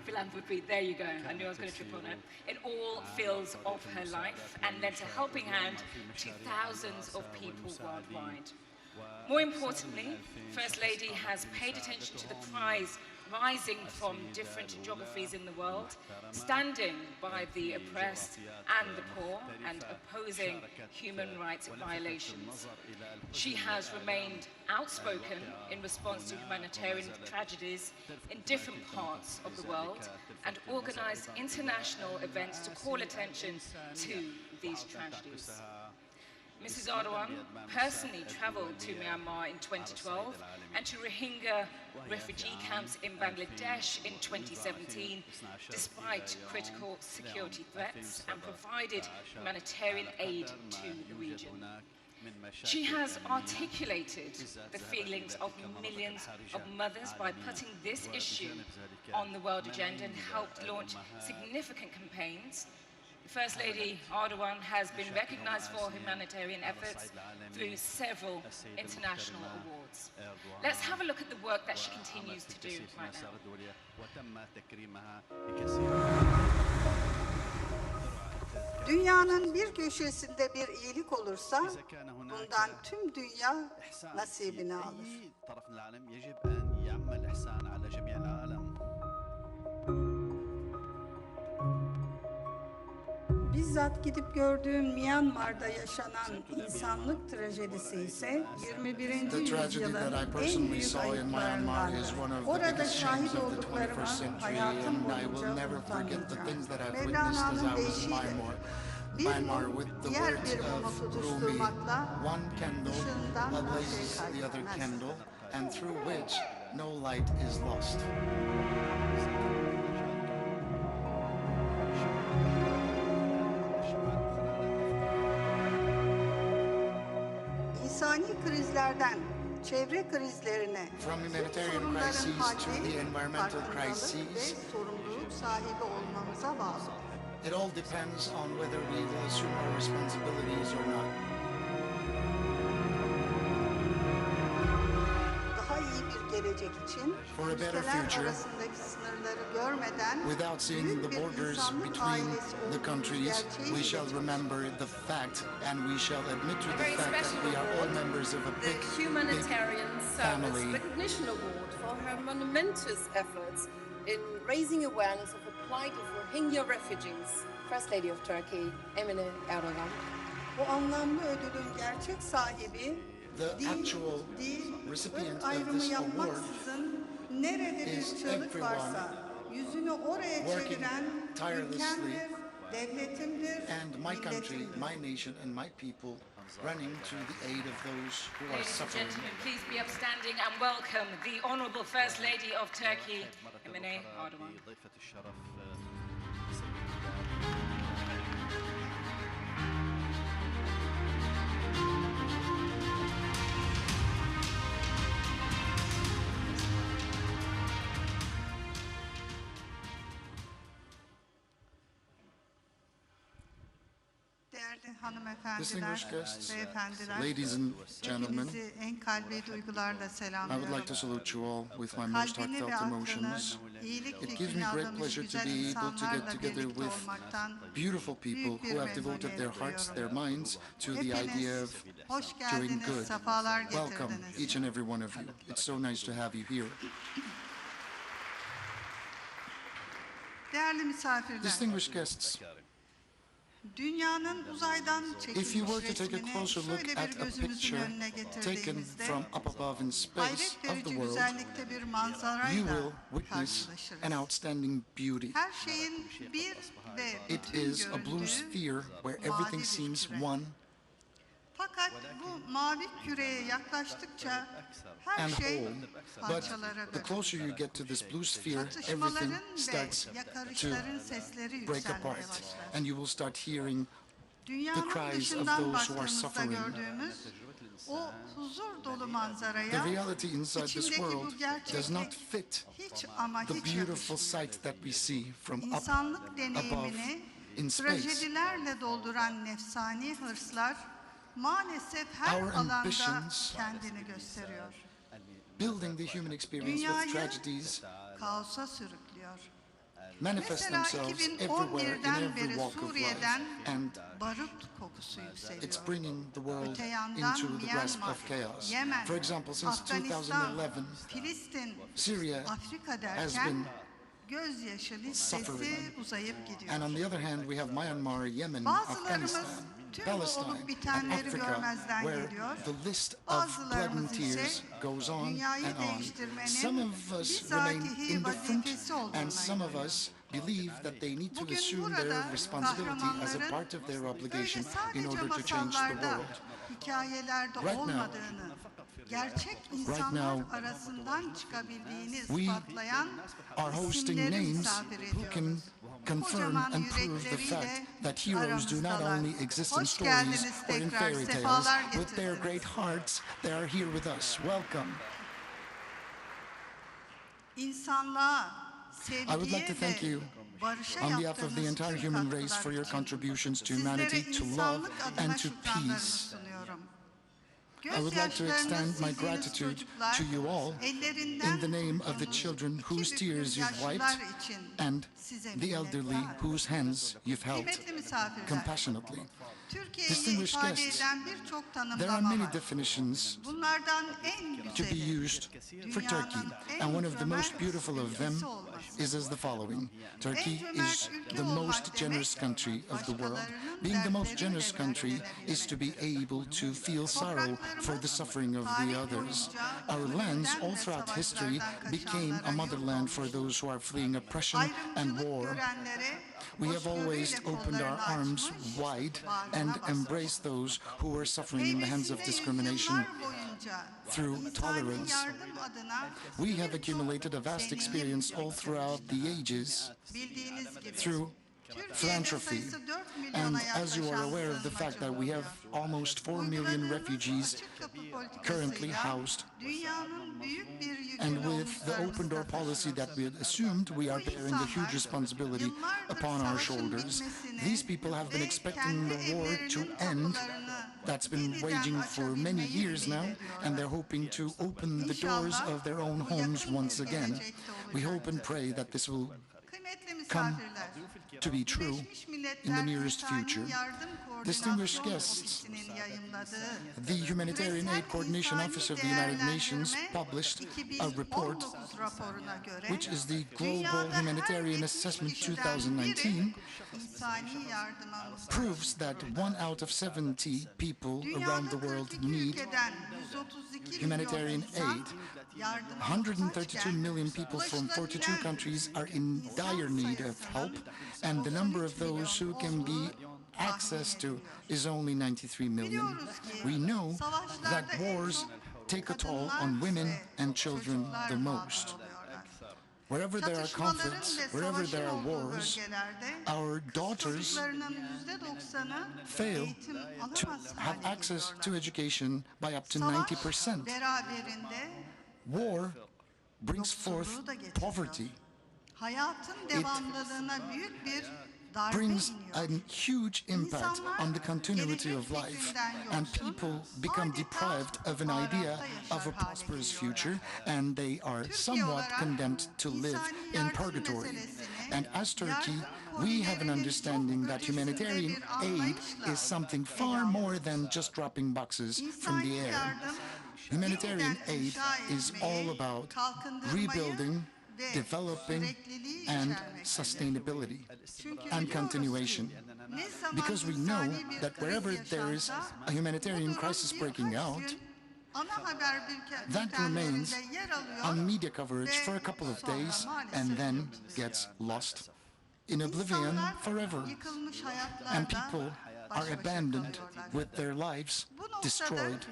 philanthropy, there you go, I knew I was going to trip on it, in all fields of her life, and lent a helping hand to thousands of people worldwide. More importantly, First Lady has paid attention to the cries rising from different geographies in the world, standing by the oppressed and the poor, and opposing human rights violations. She has remained outspoken in response to humanitarian tragedies in different parts of the world, and organized international events to call attention to these tragedies. Mrs. Erdogan personally traveled to Myanmar in 2012 and to Rohingya refugee camps in Bangladesh in 2017, despite critical security threats, and provided humanitarian aid to the region. She has articulated the feelings of millions of mothers by putting this issue on the world agenda and helped launch significant campaigns. First Lady Erdogan has been recognized for humanitarian efforts through several international awards. Let's have a look at the work that she continues to do right now. Dünyanın bir köşesinde bir iyilik olursa bundan tüm dünya nasibini alır. Bizzat gidip gördüğüm Myanmar'da yaşanan insanlık trajedisi ise 21. yüzyılın en büyük ayıplarındandır. Orada şahit olduklarıma hayatım boyunca unutamayacağım. Mevlana'nın deyişiyle bir mum diğer bir mumu tutuşturmakla ışığından bir şey kaybetmez. İnsani krizlerden çevre krizlerine, sorunların haddi, farkındalık ve sorumluluk sahibi olmamıza bağlı. It all depends on whether we will assume our responsibilities or not. Daha iyi bir gelecek için ülkeler arasındaki sınırları görmeden without seeing the borders between the countries, we shall remember the fact and we shall admit to the fact that we are all members of a big Humanitarian Service family. Recognition Award for her monumentous efforts in raising awareness of the plight of Rohingya refugees. First Lady of Turkey, Emine Erdogan. Bu anlamlı ödülün gerçek sahibi The actual recipient of this award nerede bir is çığlık varsa yüzünü oraya çeviren ülkemdir, devletimdir, and my country, my nation and my people running to the aid of those who are Ladies and suffering. gentlemen, please be upstanding and welcome the Honorable First Lady of Turkey, Emine Erdogan. Değerli hanımefendiler, Distinguished guests, beyefendiler, ladies and gentlemen, hepinizi en kalbi duygularla I would selamlıyorum. like to salute you all with my most Kalbini ve heartfelt aklını emotions. iyilik It gives me fikrini great adamış pleasure to güzel be able to insanlarla get together birlikte with olmaktan beautiful people büyük bir who have devoted their memnuniyet hearts, their duyuyorum. minds to the idea Hepiniz of hoş doing geldiniz, good. sefalar Welcome, getirdiniz. each and every one of you. It's so nice to have you here. Değerli misafirler, Distinguished guests, dünyanın uzaydan if you çekilmiş were to take a resmini closer look şöyle bir at a gözümüzün picture önüne taken getirdiğimizde from up above in space hayret of the verici world, güzellikte bir you manzarayla will witness karşılaşırız. an outstanding beauty. Her şeyin bir ve It bütün is a blue göründüğü sphere where mavi everything bir seems küre. one Fakat bu mavi küreye yaklaştıkça her and şey whole. But parçalara the bölünür. closer you get to this blue sphere, everything Çatışmaların starts ve to yakarışların sesleri break yükselmeye apart, başlar. and you will start hearing the cries of those who are suffering. O huzur dolu The manzaraya reality inside this içindeki world bu does not gerçeklik fit hiç ama the hiç beautiful yakışmıyor. sight that we see from up İnsanlık above deneyimini in space. trajedilerle dolduran nefsani hırslar maalesef her Our alanda ambitions kendini gösteriyor. building the human experience with Dünyayı tragedies kaosa sürüklüyor. manifest Mesela themselves everywhere in 2011'den every beri walk of Suriye'den life, and barut kokusu yükseliyor. it's bringing the world Öte yandan into the grasp Myanmar, of chaos. Yemen, For example, since Afganistan, 2011, Filistin, Syria Afrika has derken been gözyaşı listesi suffering. uzayıp gidiyor. And on the other hand, we have Myanmar, Yemen, Bazılarımız Afghanistan, tüm bu Palestine, olup and bitenleri Africa, görmezden where geliyor. the list of blood and Bazılarımız tears ise goes on dünyayı and on. değiştirmenin Some of us remain bizatihi indifferent, vazifesi and olduğuna some of inanıyor. us believe that they need to Bugün assume burada their responsibility as a kahramanların part of their obligation öyle in sadece order to change the masallarda, world. hikayelerde Right now, olmadığını, gerçek insanlar arasından çıkabildiğini we ispatlayan are hosting isimleri names misafir who can ediyoruz. confirm Kocaman and prove the yürekleriyle fact that heroes do not aramızdalar. only exist in Hoş stories geldiniz or in tekrar, fairy tales. sefalar With their getirdiniz. great hearts, they are here with us. Welcome. İnsanlığa, I would like to sevgiye thank you ve barışa on behalf of the yaptığınız entire tüm human race katkılar for your için contributions to sizlere humanity, to love, insanlık adına and to şükranlarımı peace. sunuyorum. I would like to extend my gratitude to you all in the name of the children whose tears you've wiped and the elderly wwhose hands you've held Kıymetli misafirler, compassionately. Türkiye'yi Distinguished ifade guests, eden birçok there are tanımlama many var. definitions Bunlardan en to be güzeli, used for Turkey, and one of the most beautiful of them is as the following. Turkey is the most generous country of the world. Being the most generous country is to be able to feel sorrow for the suffering of the others. Our lands all throughout history became a motherland for those who are fleeing oppression and war. We have always opened our arms wide and embraced those who were suffering in the hands of discrimination through tolerance. We have accumulated a vast experience all throughout the ages through philanthropy. And as you are aware of the fact that we have almost 4 million refugees currently housed, and with the open door policy that we had assumed, we are bearing a huge responsibility upon our shoulders. These people have been expecting the war to end. That's been waging for many years now, and they're hoping to open the doors of their own homes once again. We hope and pray that this will come to be true in the nearest future. Distinguished guests, the Humanitarian Aid Coordination Office of the United Nations published a report, which is the Global Humanitarian Assessment 2019, proves that 1 out of 70 people around the world need humanitarian aid. 132 million people from 42 countries are in dire need of help, and the number of those who can be accessed to is only 93 million. We know that wars take a toll on women and children the most. Wherever there are conflicts, wherever there are wars, our daughters fail to have access to education by up to 90%. War brings forth poverty. It brings a huge impact on the continuity of life, and people become deprived of an idea of a prosperous future, and they are somewhat condemned to live in purgatory. And as Turkey, we have an understanding that humanitarian aid is something far more than just dropping boxes from the air. Humanitarian aid is all about rebuilding, developing, and sustainability and continuation. Because we know that wherever there is a humanitarian crisis breaking out, that remains on media coverage for a couple of days and then gets lost in oblivion forever. And people are abandoned with their lives destroyed.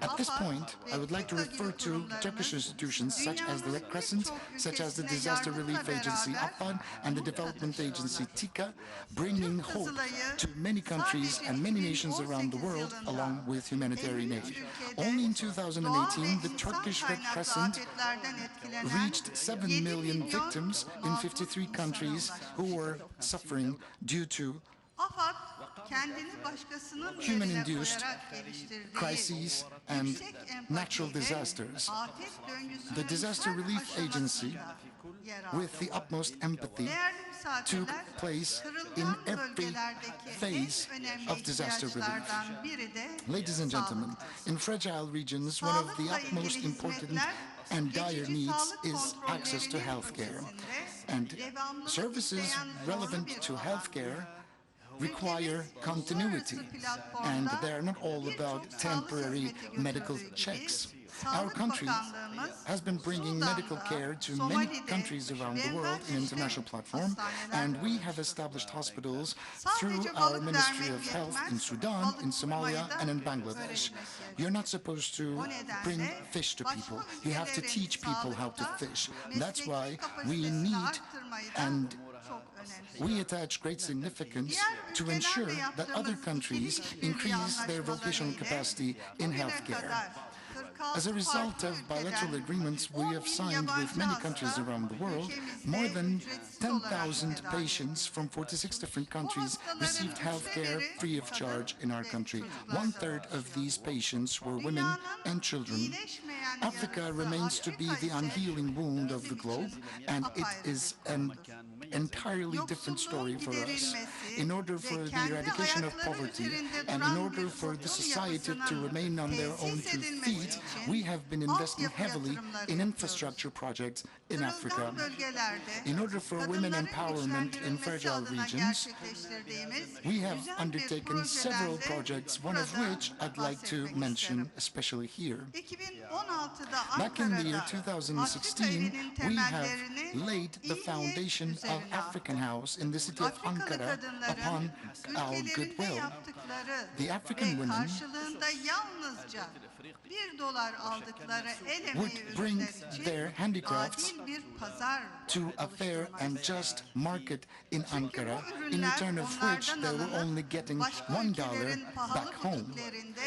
At this point, I would like to refer to Turkish institutions such as the Red Crescent, such as the Disaster Relief Agency AFAD and the Development Agency TİKA, bringing hope to many countries and many nations around the world along with humanitarian aid. Only in 2018, the Turkish Red Crescent reached 7 million victims in 53 countries who were suffering due to human-induced crises and natural disasters. The Disaster Relief Agency, with the utmost empathy, took place in every phase of disaster relief. Ladies and gentlemen, in fragile regions, one of the utmost important and dire needs is access to healthcare. And services relevant to healthcare require continuity, and they're not all about temporary medical checks. Our country has been bringing medical care to many countries around the world in international platform, and we have established hospitals through our Ministry of Health in Sudan, in Somalia, and in Bangladesh. You're not supposed to bring fish to people. You have to teach people how to fish. That's why we need and we attach great significance to ensure that other countries increase their vocational capacity in healthcare. As a result of bilateral agreements we have signed with many countries around the world, more than 10,000 patients from 46 different countries received health care free of charge in our country. 1/3 of these patients were women and children. Africa remains to be the unhealing wound of the globe, and it is an entirely different story for us. In order for the eradication of poverty and in order for the society to remain on their own 2 feet, we have been investing heavily in infrastructure projects in Africa. In order for women empowerment in fragile regions, we have undertaken several projects, one of which I'd like to mention especially here. Back in the year 2016, we have laid the foundation of African House in the city of Ankara upon our goodwill. The African women would bring their handicrafts to a fair and just market in Ankara, in return of which they were only getting $1 back home.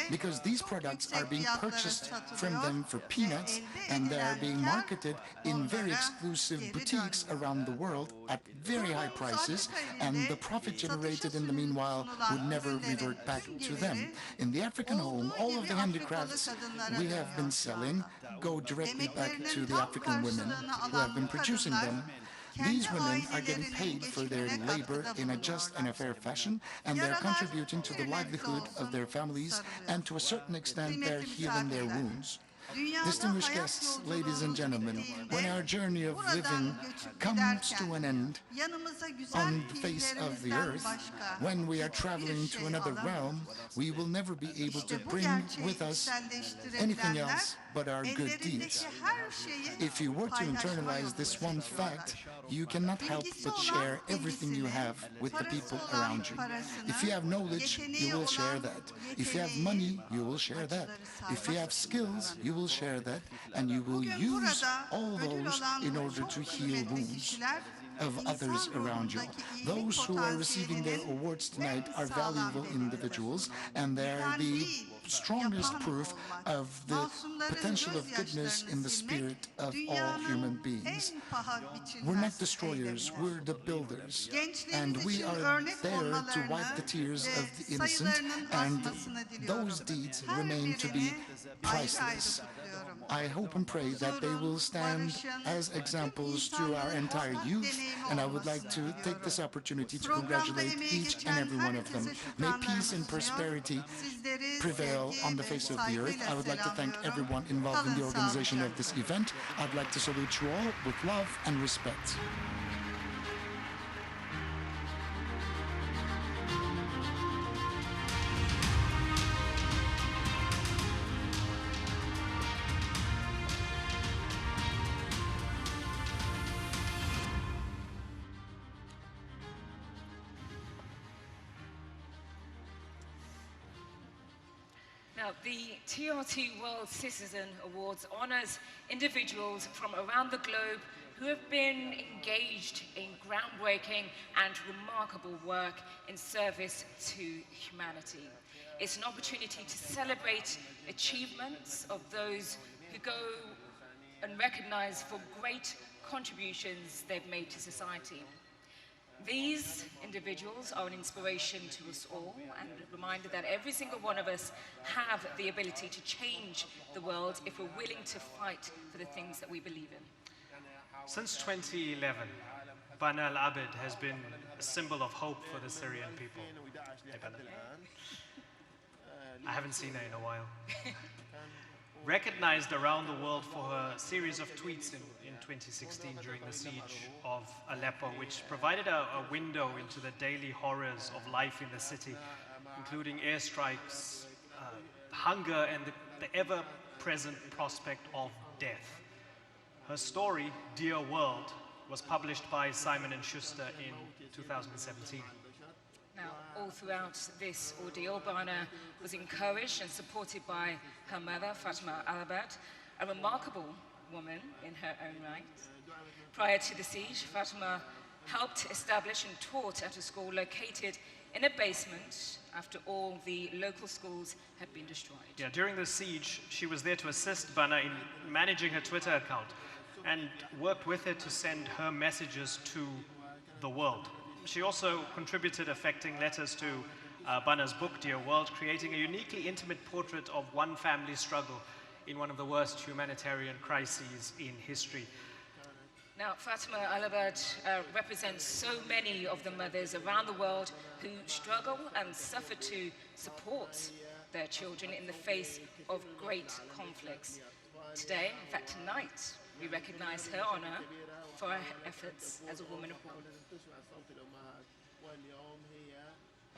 Because these products are being purchased from them for peanuts, and they are being marketed in very exclusive boutiques around the world at very high prices, and the profit generated in the meanwhile would never revert back to them. In the African home, all of the handicrafts we have been selling go directly back to the African women who have been producing them. These women are getting paid for their labor in a just and a fair fashion, and they're contributing to the livelihood of their families, and to a certain extent they're healing their wounds. Distinguished guests, ladies and gentlemen, when our journey of living comes to an end on the face of the earth, when we are traveling to another realm, we will never be able to bring with us anything else but our good deeds. If you were to internalize this one fact, you cannot help but share everything you have with the people around you. If you have knowledge, you will share that. If you have money, you will share that. If you have skills, you will share that, and you will use all those in order to heal wounds of others around you. Those who are receiving their awards tonight are valuable individuals, and they are the strongest proof of the potential of goodness in the spirit of all human beings. We're not destroyers, we're the builders, and we are there to wipe the tears of the innocent, and those deeds remain to be priceless. I hope and pray that they will stand as examples to our entire youth, and I would like to take this opportunity to congratulate each and every one of them. May peace and prosperity prevail on the face of the earth. I would like to thank everyone involved in the organization of this event. I'd like to salute you all with love and respect. Now, the TRT World Citizen Awards honors individuals from around the globe who have been engaged in groundbreaking and remarkable work in service to humanity. It's an opportunity to celebrate achievements of those who go unrecognized for great contributions they've made to society. These individuals are an inspiration to us all and a reminder that every single one of us have the ability to change the world if we're willing to fight for the things that we believe in. Since 2011, Bana al-Abed has been a symbol of hope for the Syrian people. I haven't seen her in a while. Recognized around the world for her series of tweets in 2016 during the siege of Aleppo, which provided a window into the daily horrors of life in the city, including airstrikes, hunger, and the ever-present prospect of death. Her story, Dear World, was published by Simon & Schuster in 2017. Now, all throughout this ordeal, Bana was encouraged and supported by her mother, Fatima al-Abed, a remarkable woman in her own right. Prior to the siege, Fatima helped establish and taught at a school located in a basement after all the local schools had been destroyed. Yeah, during the siege, she was there to assist Bana in managing her Twitter account and worked with her to send her messages to the world. She also contributed affecting letters to Bana's book, Dear World, creating a uniquely intimate portrait of one family's struggle in one of the worst humanitarian crises in history. Now, Fatima al-Abed represents so many of the mothers around the world who struggle and suffer to support their children in the face of great conflicts. Today, in fact tonight, we recognize her honor for her efforts as a woman of war.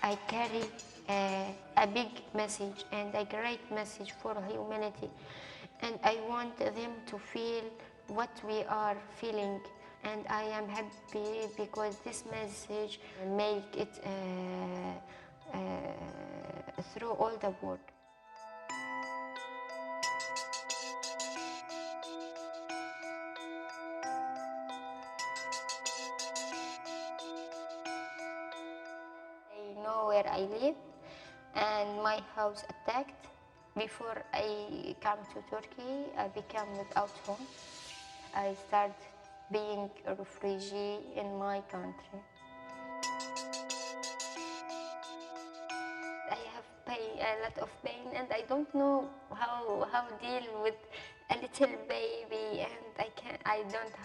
I carry a big message and a great message for humanity, and I want them to feel what we are feeling, and I am happy because this message make it through all the world. I know where I live and my house attacked. Before I come to Turkey, I became without home. I started being a refugee in my country. I have a lot of pain, and I don't know how deal with a little baby, and I don't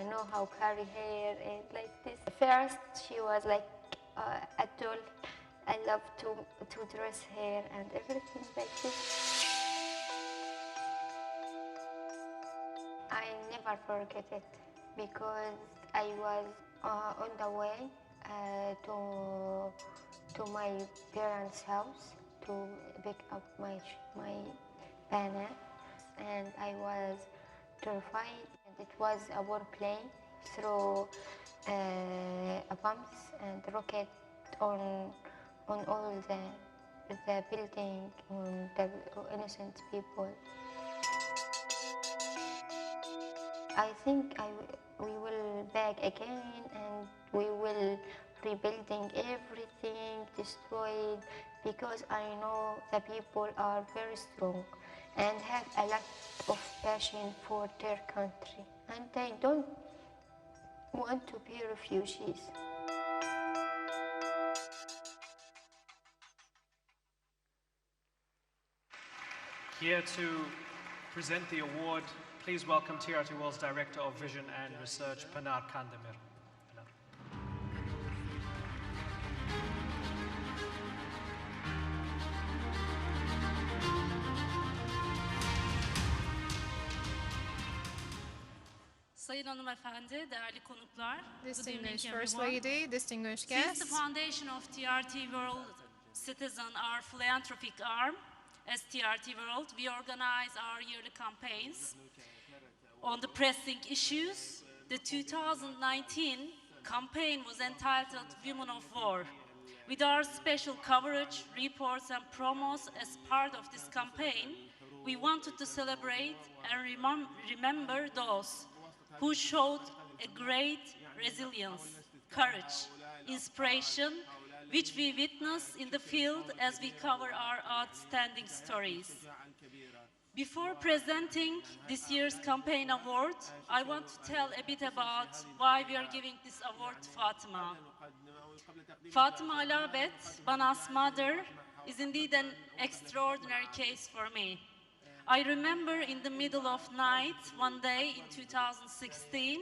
know how carry her and like this. First, she was like a doll. I love to dress her and everything like this. I never forget it because I was on the way to my parents' house to pick up my parents, and I was terrified. And it was a warplane through bombs and rocket on all the building, on the innocent people. I think we will back again, and we will rebuilding everything destroyed, because I know the people are very strong and have a lot of passion for their country, and they don't want to be refugees. Here to present the award, please welcome TRT World's Director of Vision and Research, Pinar Kandemir. Sayın hanımefendi, değerli konuklar, distinguished First Lady, distinguished since guests. the foundation of TRT World Citizen, our philanthropic arm, as TRT World, we organize our yearly campaigns on the pressing issues. The 2019 campaign was entitled Women of War, With our special coverage, reports, and promos as part of this campaign, we wanted to celebrate and remember those who showed a great resilience, courage, inspiration, which we witness in the field as we cover our outstanding stories. Before presenting this year's campaign award, I want to tell a bit about why we are giving this award to Fatima. Fatima Alabet, Bana's mother, is indeed an extraordinary case for me. I remember in the middle of night, one day in 2016,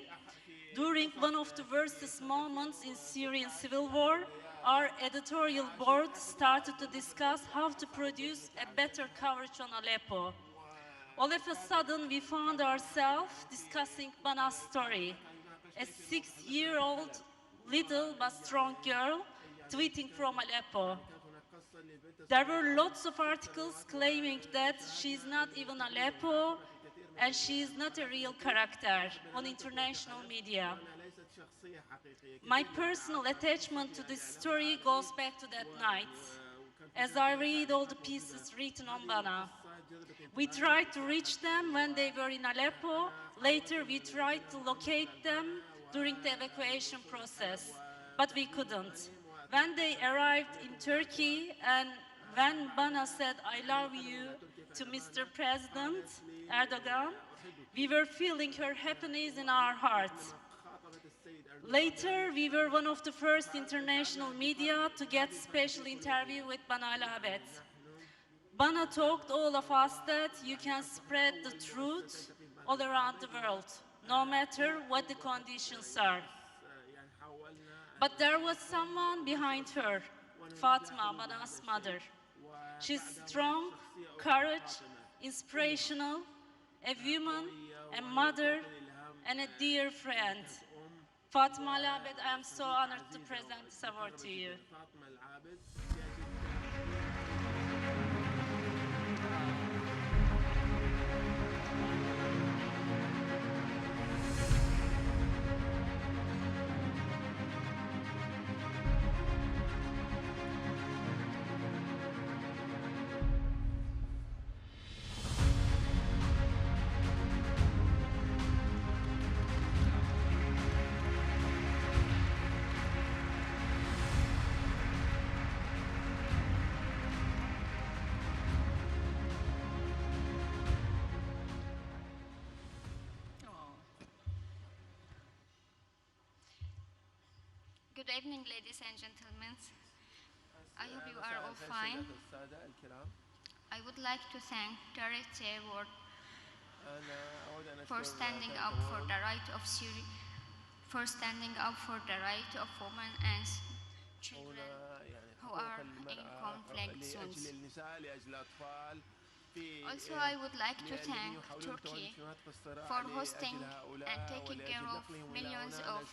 during one of the worst moments in Syrian civil war, our editorial board started to discuss how to produce a better coverage on Aleppo. All of a sudden, we found ourselves discussing Bana's story, a 6-year-old little but strong girl tweeting from Aleppo. There were lots of articles claiming that she's not even Aleppo and she's not a real character on international media. My personal attachment to this story goes back to that night, as I read all the pieces written on Bana. We tried to reach them when they were in Aleppo. Later, we tried to locate them during the evacuation process, but we couldn't. When they arrived in Turkey and when Bana said, "I love you" to Mr. President Erdogan, we were feeling her happiness in our hearts. Later, we were one of the first international media to get special interview with Bana Alabet. Bana told all of us that you can spread the truth all around the world, no matter what the conditions are. But there was someone behind her, Fatima, Bana's mother. She's strong, courage, inspirational, a woman, a mother, and a dear friend. Fatima Alabet, I am so honored to present this award to you. Good evening, ladies and gentlemen. I hope you are all fine. I would like to thank TRT World for standing up for the right of women and children who are in conflict zones. Also, I would like to thank Turkey for hosting and taking care of millions of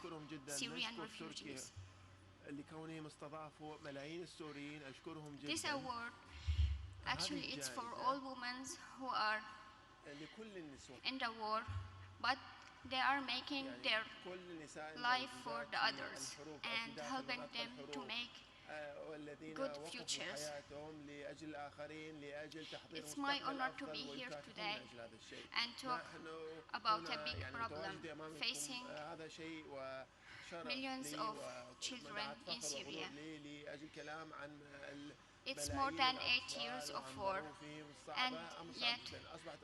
Syrian refugees. This award, actually, it's for all women who are in the war, but they are making their life for the others and helping them to make good futures. It's my honor to be here today and talk about a big problem facing millions of children in Syria. It's more than 8 years of war, and yet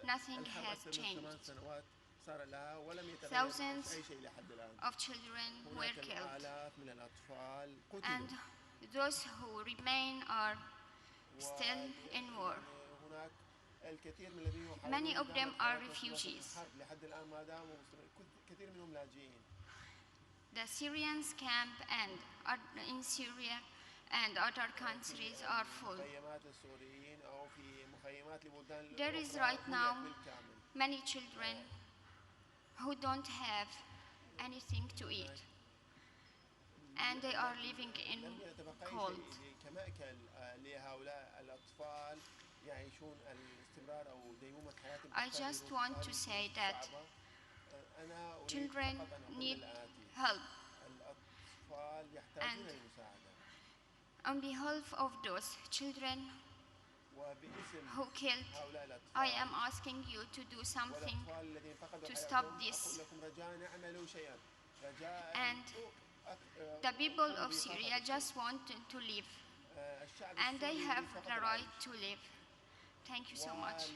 nothing has changed. Thousands of children were killed, and those who remain are still in war. Many of them are refugees. The Syrians camp in Syria and other countries are full. There is right now many children who don't have anything to eat, and they are living in cold. I just want to say that children need help, and On behalf of those children who killed, I am asking you to do something to stop this. And the people of Syria just want to live, and they have the right to live. Thank you so much.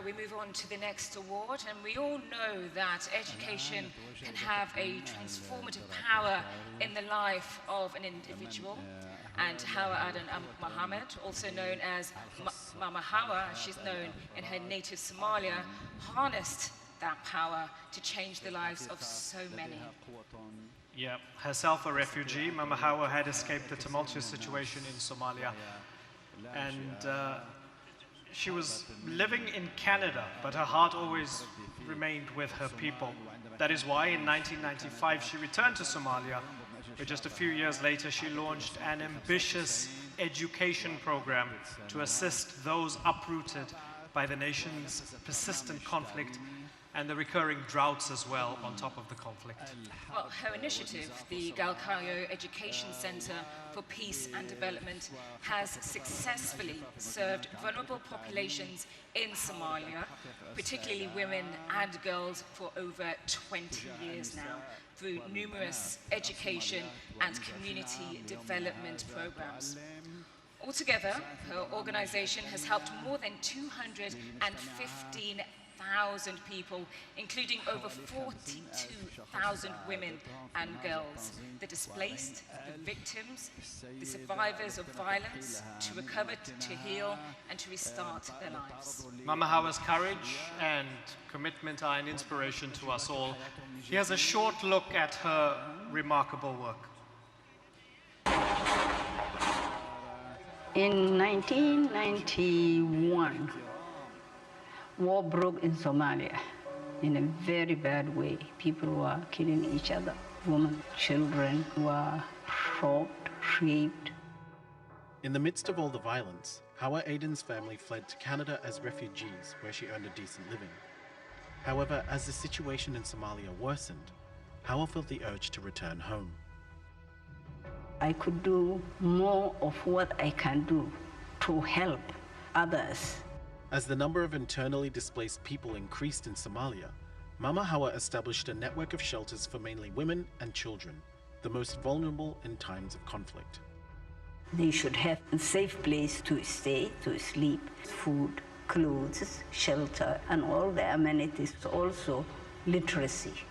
We move on to the next award, and we all know that education can have a transformative power in the life of an individual. And Hawa Adan Mohammed, also known as Mama Hawa, she's known in her native Somalia, harnessed that power to change the lives of so many. Yeah, herself a refugee, Mama Hawa had escaped the tumultuous situation in Somalia, and she was living in Canada, but her heart always remained with her people. That is why in 1995 she returned to Somalia, but just a few years later she launched an ambitious education program to assist those uprooted by the nation's persistent conflict and the recurring droughts as well on top of the conflict. Well, her initiative, the Galkayo Education Center for Peace and Development, has successfully served vulnerable populations in Somalia, particularly women and girls, for over 20 years now, through numerous education and community development programs. Altogether, her organization has helped more than 215,000 people, including over 42,000 women and girls, the displaced, the victims, the survivors of violence, to recover, to heal, and to restart their lives. Mama Hawa's courage and commitment are an inspiration to us all. Here's a short look at her remarkable work. In 1991, war broke in Somalia in a very bad way. People were killing each other. Women, children were robbed, raped. In the midst of all the violence, Hawa Adan's family fled to Canada as refugees, where she earned a decent living. However, as the situation in Somalia worsened, Hawa felt the urge to return home. I could do more of what I can do to help others. As the number of internally displaced people increased in Somalia, Mama Hawa established a network of shelters for mainly women and children, the most vulnerable in times of conflict. They should have a safe place to stay, to sleep, food, clothes, shelter, and all the amenities, also literacy.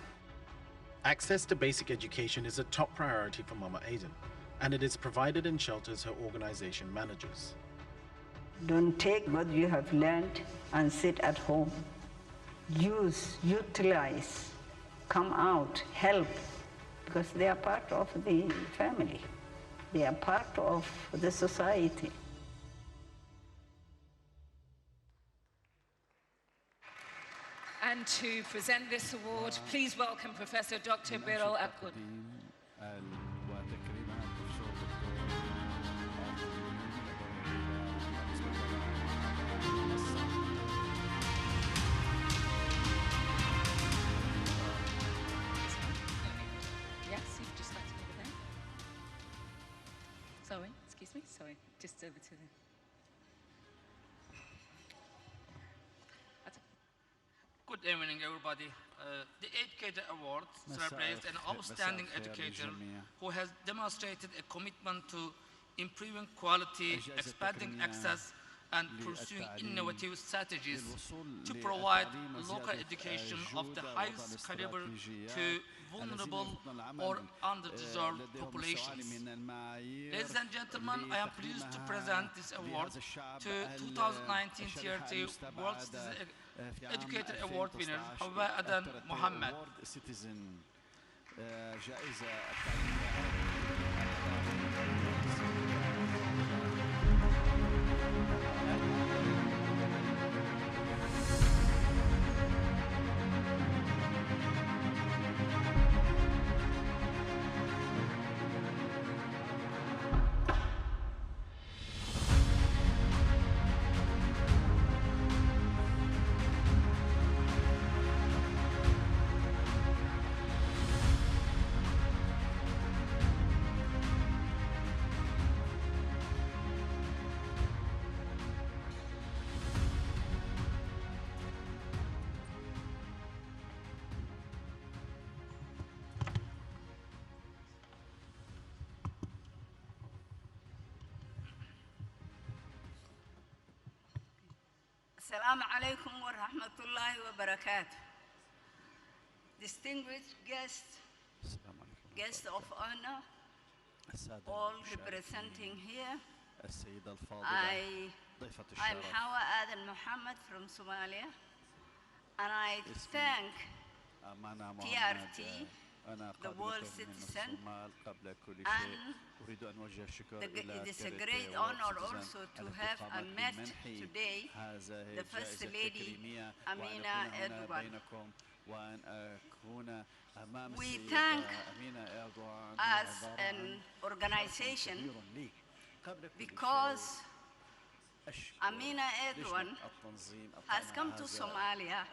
Access to basic education is a top priority for Mama Adan, and it is provided in shelters her organization manages. Don't take what you have learned and sit at home. Use, utilize, come out, help, because they are part of the family. They are part of the society. And to present this award, please welcome Professor Dr. Birol Akud. Sorry, excuse me, sorry, just over to the... Good evening, everybody. The Educator Award celebrates an outstanding educator who has demonstrated a commitment to improving quality, expanding access, and pursuing innovative strategies to provide local education of the highest caliber to vulnerable or underdeserved populations. Ladies and gentlemen, I am pleased to present this award to 2019 TRT World Citizen Educator Award winner, Hawa Adan Mohammed. Assalamu alaikum wa rahmatullahi wa barakatuh. Distinguished guests, guests of honor, all representing here. I'm Hawa Adan Muhammad from Somalia, and I thank TRT, the world citizen, and it is a great honor also to have met today the First Lady Amina Erdogan. We thank as an organization because Amina Erdogan has come to Somalia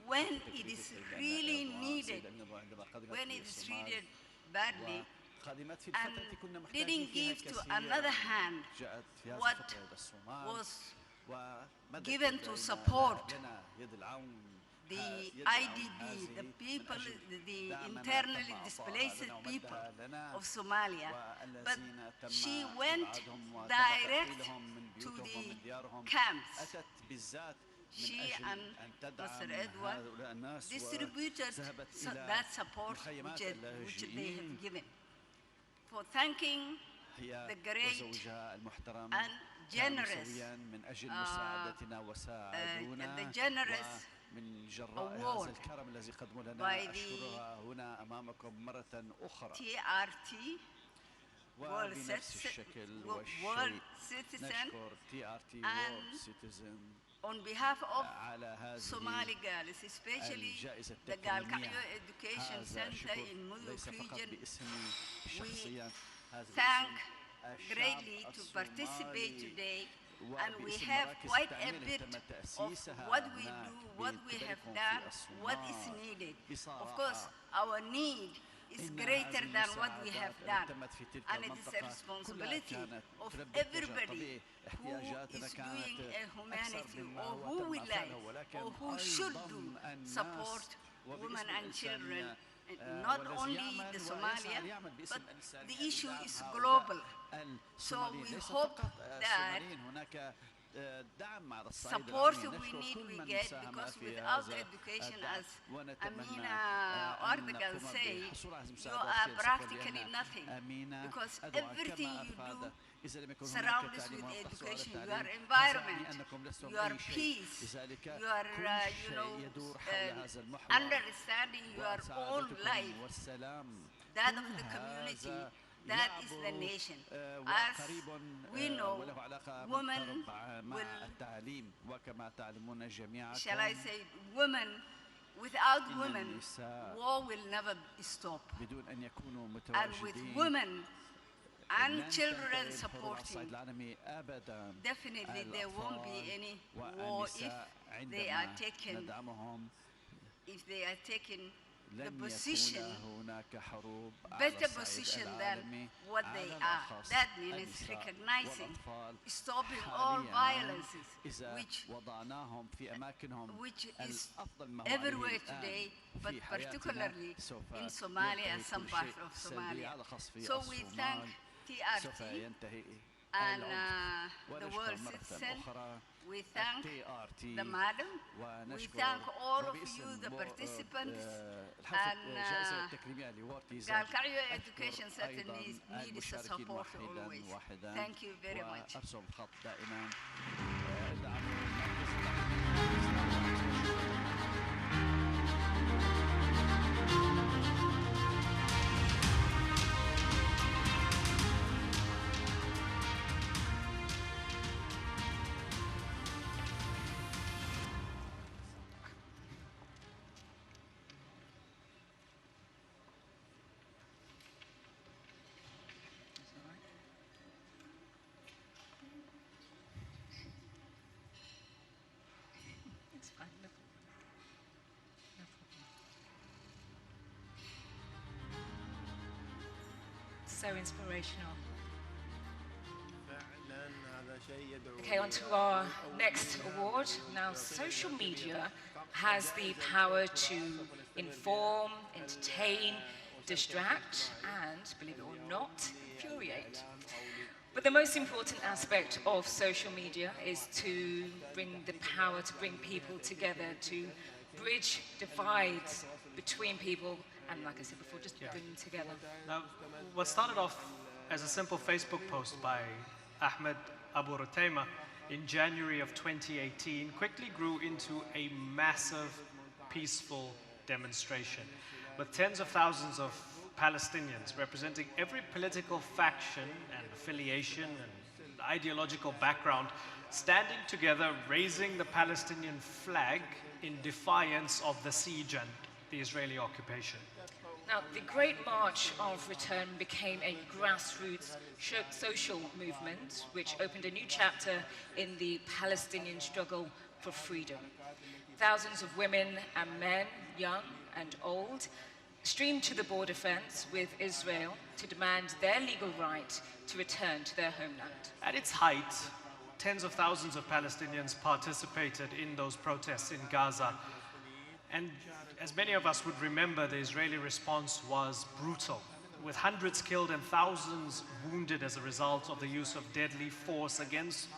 when it is really needed, when it is needed badly, and didn't give to another hand what was given to support the IDP, the people, the internally displaced people of Somalia. But she went direct to the camps. She and Mr. Edward distributed that support which they have given. For thanking the great and generous, the generous award by the TRT, World Citizen, and on behalf of Somali girls, especially the Galkayo Education Center in Mudug region, we thank greatly to participate today, and we have quite a bit of what we do, what we have done, what is needed. Of course, our need is greater than what we have done, and it is a responsibility of everybody who is doing a humanity or who will like or who should do support women and children, not only the Somalia, but the issue is global. So we hope that support we need we get, because without education, as Amina Erdogan say, you are practically nothing, because everything you do surrounded with education, your environment, your peace, your understanding your own life, that of the community, that is the nation. As we know, women will, shall I say, women, without women, war will never stop. And with women and children supporting, definitely there won't be any war if they are taken the position, better position than what they are. That means recognizing, stopping all violences, which is everywhere today, but particularly in Somalia and some parts of Somalia. So we thank TRT and the World Citizen. We thank the madam. We thank all of you, the participants, and Galkayo Education certainly needs support always. Thank you very much. So inspirational. Okay, on to our next award. Now, social media has the power to inform, entertain, distract, and, believe it or not, infuriate. But the most important aspect of social media is to bring the power, to bring people together, to bridge divides between people, and like I said before, just bring them together. Now, what started off as a simple Facebook post by Ahmed Abu Rutaima in January of 2018 quickly grew into a massive, peaceful demonstration, with tens of thousands of Palestinians representing every political faction and affiliation and ideological background standing together, raising the Palestinian flag in defiance of the siege and the Israeli occupation. Now, the Great March of Return became a grassroots social movement which opened a new chapter in the Palestinian struggle for freedom. Thousands of women and men, young and old, streamed to the border fence with Israel to demand their legal right to return to their homeland. At its height, tens of thousands of Palestinians participated in those protests in Gaza. And as many of us would remember, the Israeli response was brutal, with hundreds killed and thousands wounded as a result of the use of deadly force against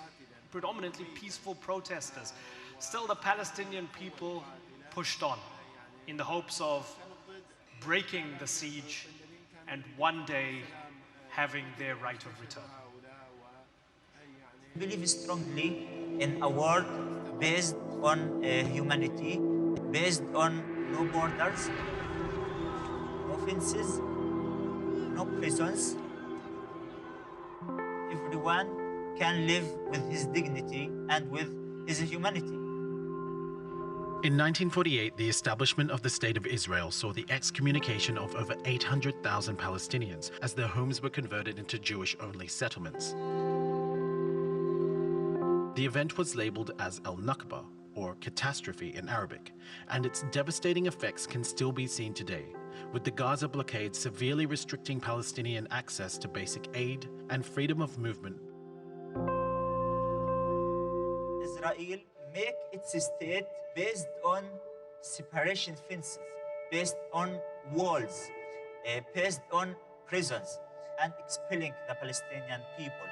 predominantly peaceful protesters. Still, the Palestinian people pushed on in the hopes of breaking the siege and one day having their right of return. I believe strongly in a world based on humanity, based on no borders, no fences, no prisons. Everyone can live with his dignity and with his humanity. In 1948, the establishment of the State of Israel saw the excommunication of over 800,000 Palestinians as their homes were converted into Jewish-only settlements. The event was labeled as al-Nakba, or catastrophe in Arabic, and its devastating effects can still be seen today, with the Gaza blockade severely restricting Palestinian access to basic aid and freedom of movement. Israel make its state based on separation fences, based on walls, based on prisons, and expelling the Palestinian people.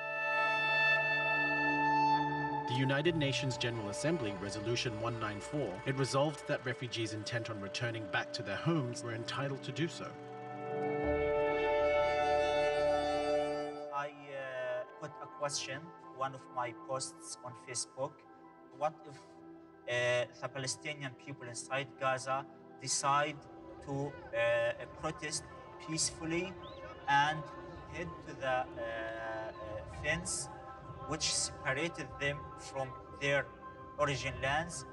The United Nations General Assembly Resolution 194, it resolved that refugees intent on returning back to their homes were entitled to do so. I put a question, one of my posts on Facebook. What if the Palestinian people inside Gaza decide to protest peacefully and head to the fence which separated them from their origin lands?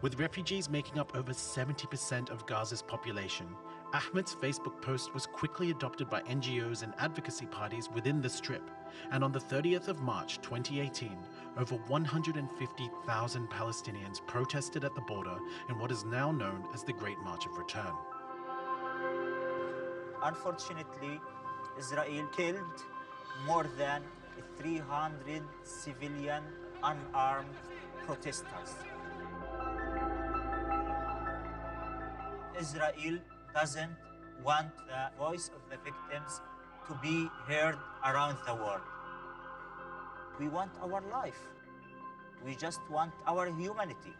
With refugees making up over 70% of Gaza's population, Ahmed's Facebook post was quickly adopted by NGOs and advocacy parties within the Strip, and on the 30th of March 2018, over 150,000 Palestinians protested at the border in what is now known as the Great March of Return. Unfortunately, Israel killed more than 300 civilian unarmed protesters. Israel doesn't want the voice of the victims to be heard around the world. We want our life. We just want our humanity.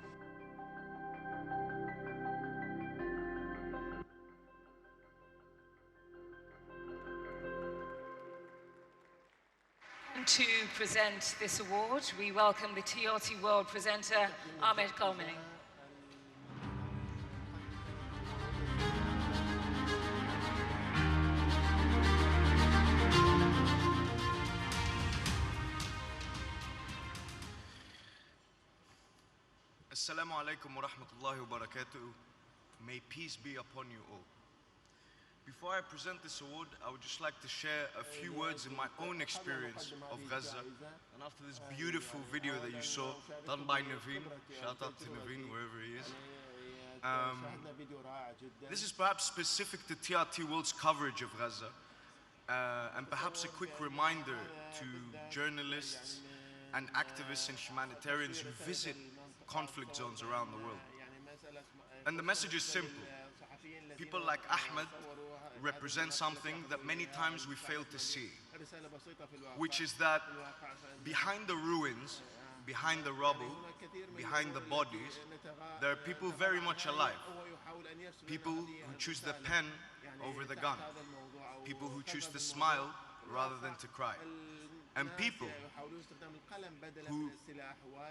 And to present this award, we welcome the TRT World presenter, Ahmed Kalmani. Assalamu alaikum wa rahmatullahi wa barakatuh. May peace be upon you all. Before I present this award, I would just like to share a few words in my own experience of Gaza. And after this beautiful video that you saw, done by Naveen, shout out to Naveen, wherever he is. This is perhaps specific to TRT World's coverage of Gaza. And perhaps a quick reminder to journalists and activists and humanitarians who visit conflict zones around the world. And the message is simple. People like Ahmed represent something that many times we fail to see, which is that behind the ruins, behind the rubble, behind the bodies, there are people very much alive. People who choose the pen over the gun. People who choose to smile rather than to cry. And people who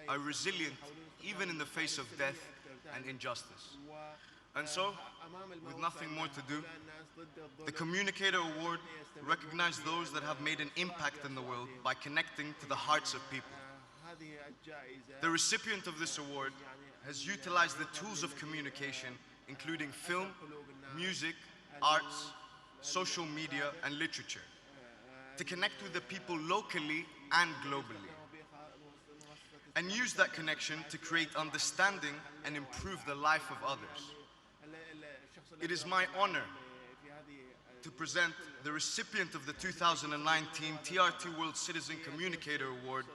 are resilient even in the face of death and injustice. And so, with nothing more to do, the Communicator Award recognizes those that have made an impact in the world by connecting to the hearts of people. The recipient of this award has utilized the tools of communication, including film, music, arts, social media, and literature, to connect with the people locally and globally, and use that connection to create understanding and improve the life of others. It is my honor to present the recipient of the 2019 TRT World Citizen Communicator Award,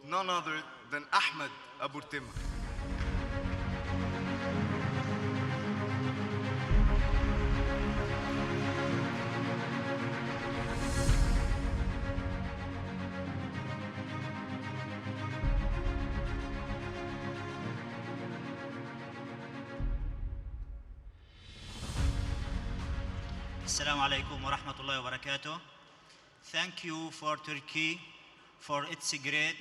none other than Ahmed Abu Timma. Assalamu alaikum wa rahmatullahi wa barakatuh. Thank you for Turkey for its great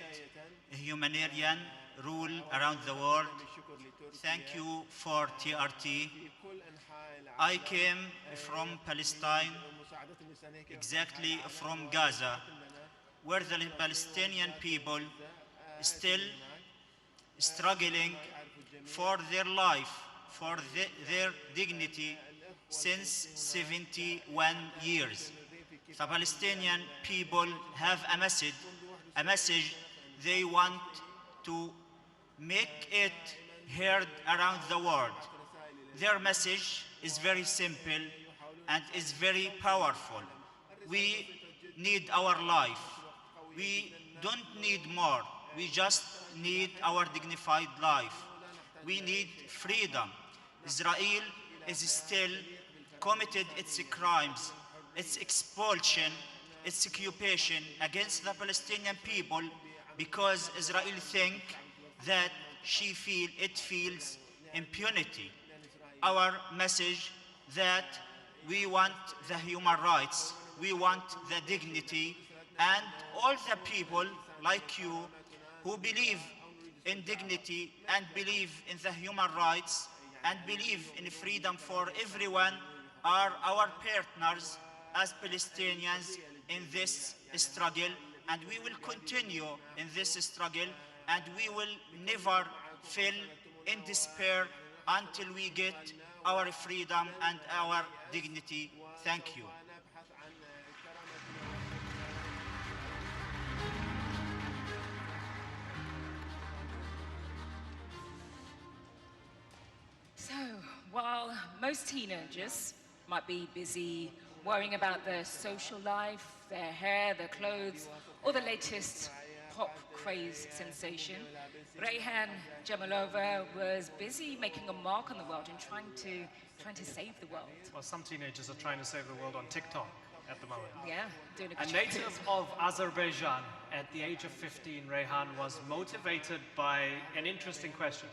humanitarian rule around the world. Thank you for TRT. I came from Palestine, exactly from Gaza, where the Palestinian people still struggling for their life, for their dignity, since 71 years. The Palestinian people have a message they want to make it heard around the world. Their message is very simple and is very powerful. We need our life. We don't need more. We just need our dignified life. We need freedom. Israel is still committed its crimes, its expulsion, its occupation against the Palestinian people because Israel thinks that it feels impunity. Our message that we want the human rights, we want the dignity, and all the people like you who believe in dignity and believe in the human rights and believe in freedom for everyone are our partners as Palestinians in this struggle, and we will continue in this struggle, and we will never fail in despair until we get our freedom and our dignity. Thank you. So, while most teenagers might be busy worrying about their social life, their hair, their clothes, or the latest pop craze sensation, Rayhan Jamalova was busy making a mark on the world and trying to save the world. Well, some teenagers are trying to save the world on TikTok at the moment. Yeah, doing a good A job. native of Azerbaijan, at the age of 15, Rayhan was motivated by an interesting question.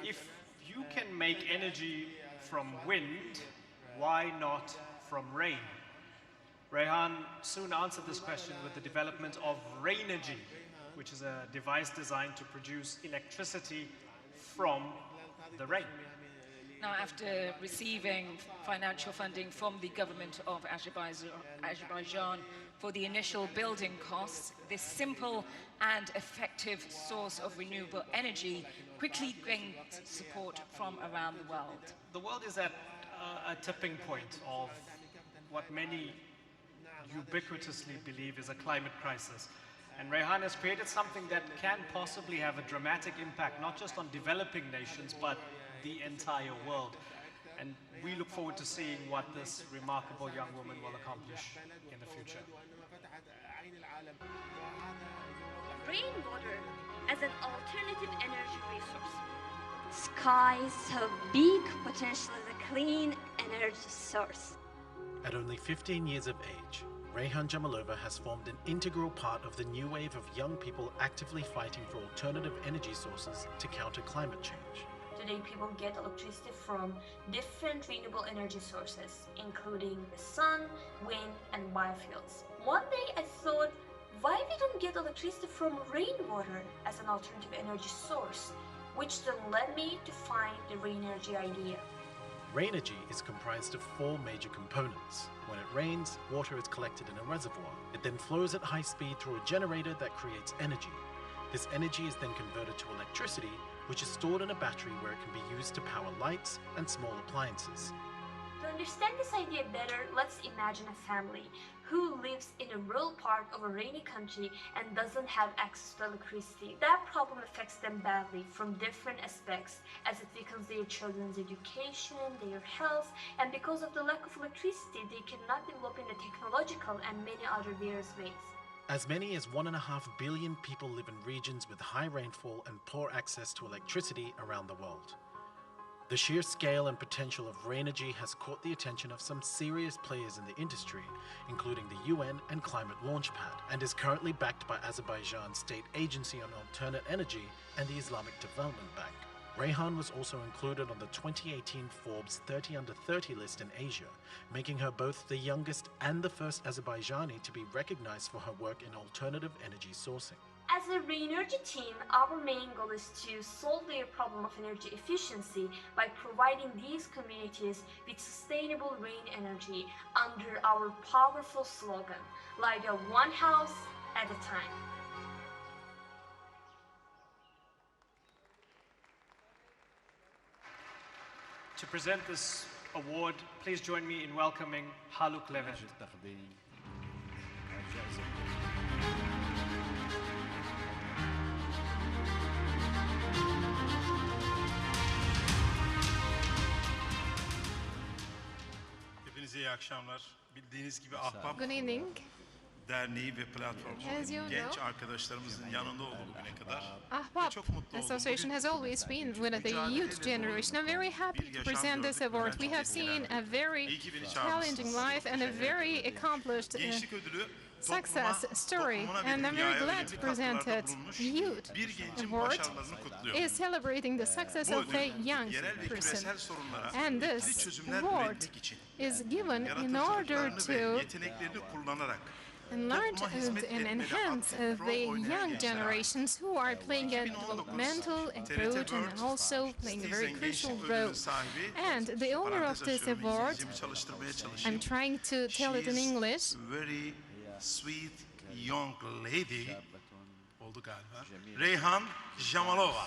If you can make energy from wind, why not from rain? Rayhan soon answered this question with the development of Rainergy, which is a device designed to produce electricity from the rain. Now, after receiving financial funding from the government of Azerbaijan for the initial building costs, this simple and effective source of renewable energy quickly gained support from around the world. The world is at a tipping point of what many ubiquitously believe is a climate crisis. And Rayhan has created something that can possibly have a dramatic impact, not just on developing nations, but the entire world. And we look forward to seeing what this remarkable young woman will accomplish in the future. Rainwater as an alternative energy resource. Skies have big potential as a clean energy source. At only 15 years of age, Reyhan Jamalova has formed an integral part of the new wave of young people actively fighting for alternative energy sources to counter climate change. Today, people get electricity from different renewable energy sources, including the sun, wind, and biofuels. One day I thought, why we don't get electricity from rainwater as an alternative energy source, which then led me to find the rain energy idea. Rainergy is comprised of 4 major components. When it rains, water is collected in a reservoir. It then flows at high speed through a generator that creates energy. This energy is then converted to electricity, which is stored in a battery where it can be used to power lights and small appliances. To understand this idea better, let's imagine a family who lives in a rural part of a rainy country and doesn't have access to electricity. That problem affects them badly from different aspects, as it weakens their children's education, their health, and because of the lack of electricity, they cannot develop in the technological and many other various ways. As many as 1.5 billion people live in regions with high rainfall and poor access to electricity around the world. The sheer scale and potential of Rainergy has caught the attention of some serious players in the industry, including the UN and Climate Launchpad, and is currently backed by Azerbaijan's State Agency on Alternate Energy and the Islamic Development Bank. Reyhan was also included on the 2018 Forbes 30 Under 30 list in Asia, making her both the youngest and the first Azerbaijani to be recognized for her work in alternative energy sourcing. As a Rainergy team, our main goal is to solve their problem of energy efficiency by providing these communities with sustainable rain energy under our powerful slogan, light up one house at a time. To present this award, please join me in welcoming Haluk Levent. Hepinize iyi akşamlar. Bildiğiniz gibi Ahbap Good evening. Derneği ve platformu As you genç know, arkadaşlarımızın yanında oldu bugüne kadar. Ahbap Association has always been with the youth generation. I'm very happy to present this award. We have seen a very challenging life and a very accomplished success story, and I'm very glad to present it. Youth Award is celebrating the success of a young person, and this award is given in order to enlarge and enhance the young generations who are playing a developmental approach and also playing a very crucial role. And the owner of this award, I'm trying to tell it in English. Very sweet young lady oldu galiba. Reyhan Jamalova.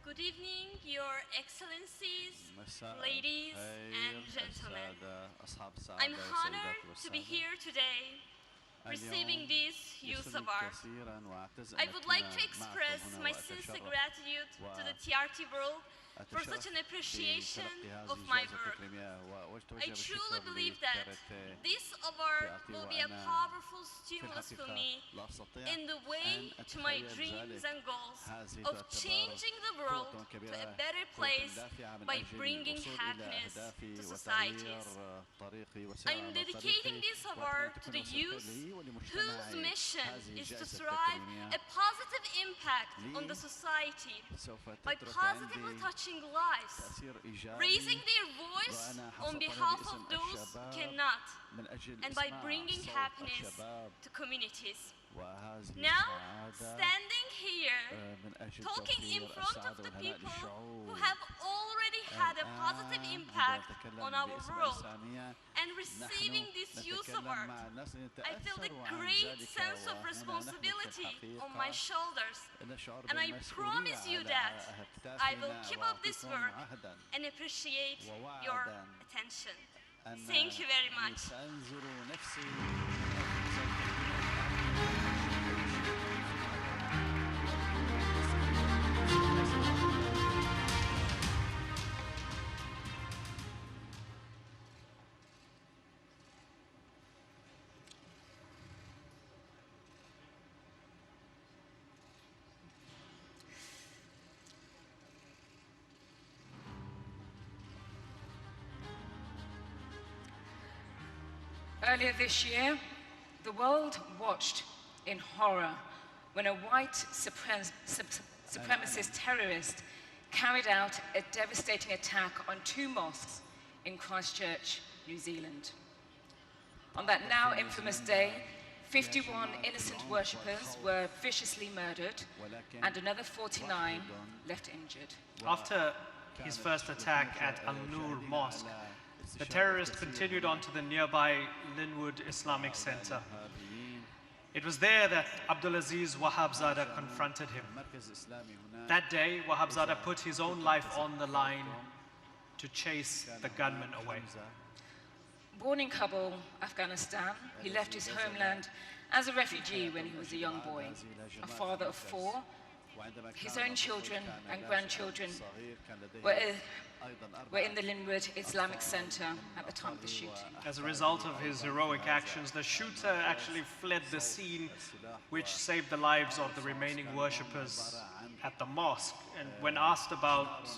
Good evening, Your Excellencies, ladies and gentlemen. I'm honored to be here today, receiving this youth award. I would like to express my sincere gratitude to the TRT world for such an appreciation of my work. I truly believe that this award will be a powerful stimulus for me in the way to my dreams and goals of changing the world to a better place by bringing happiness to societies. I am dedicating this award to the youth whose mission is to thrive a positive impact on the society by positively touching lives, raising their voice on behalf of those who cannot, and by bringing happiness to communities. Now, standing here, talking in front of the people who have already had a positive impact on our world, and receiving this youth award, I feel a great sense of responsibility on my shoulders, and I promise you that I will keep up this work and appreciate your attention. Thank you very much. Earlier this year, the world watched in horror when a white supremacist terrorist carried out a devastating attack on 2 mosques in Christchurch, New Zealand. On that now infamous day, 51 innocent worshippers were viciously murdered and another 49 left injured. After his first attack at Al-Nur Mosque, the terrorist continued on to the nearby Linwood Islamic Center. It was there that Abdulaziz Wahabzada confronted him. That day, Wahabzada put his own life on the line to chase the gunman away. Born in Kabul, Afghanistan, he left his homeland as a refugee when he was a young boy, a father of 4. His own children and grandchildren were in the Linwood Islamic Center at the time of the shooting. As a result of his heroic actions, the shooter actually fled the scene, which saved the lives of the remaining worshippers at the mosque. And when asked about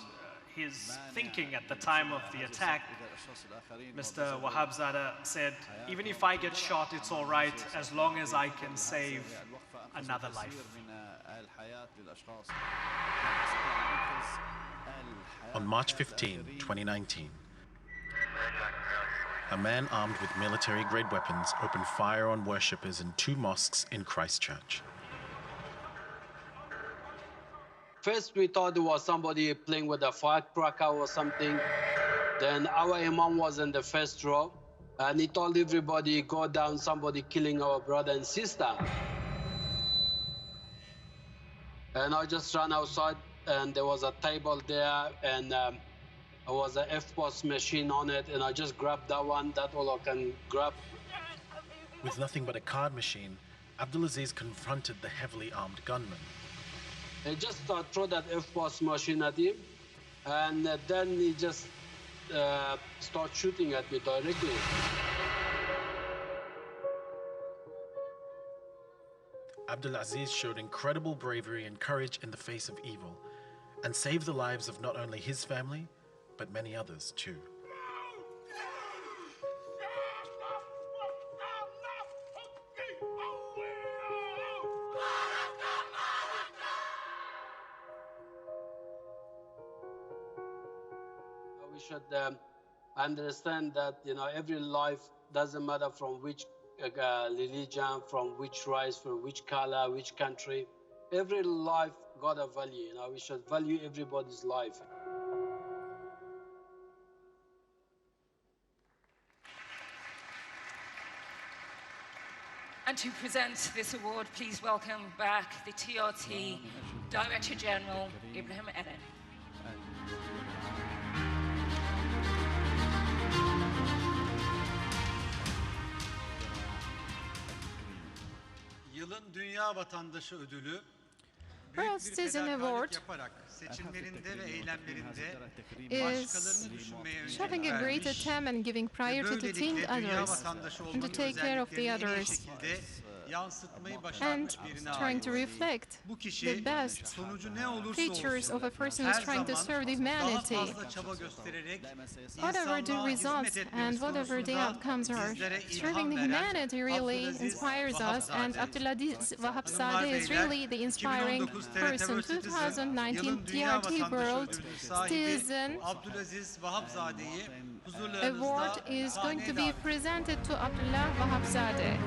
his thinking at the time of the attack, Mr. Wahabzada said, "Even if I get shot, it's all right as long as I can save another life." On March 15, 2019, a man armed with military-grade weapons opened fire on worshippers in 2 mosques in Christchurch. First, we thought it was somebody playing with a firecracker or something. Then our imam was in the first row, and he told everybody, "Go down, somebody killing our brother and sister." And I just ran outside, and there was a table there, and there was an FPOS machine on it, and I just grabbed that one. That's all I can grab. With nothing but a card machine, Abdulaziz confronted the heavily armed gunman. He just threw that FPOS machine at him, and then he just started shooting at me directly. Abdulaziz showed incredible bravery and courage in the face of evil, and saved the lives of not only his family, but many others too. We should understand that, every life doesn't matter from which religion, from which race, from which color, which country. Every life got a value. We should value everybody's life. And to present this award, please welcome back the TRT Director General, Ibrahim Eren. Yılın Dünya Vatandaşı Ödülü World Citizen Award seçimlerinde ve eylemlerinde is showing a great attempt and giving priority to think others and to take care of the others and trying to reflect the best features of a person who's trying to serve the humanity. Whatever the results and whatever the outcomes are, serving the humanity really inspires us, and Abdulaziz Wahabzada is really the inspiring person. 2019 TRT World Citizen Award is going to be presented to Abdullah Wahabzadeh.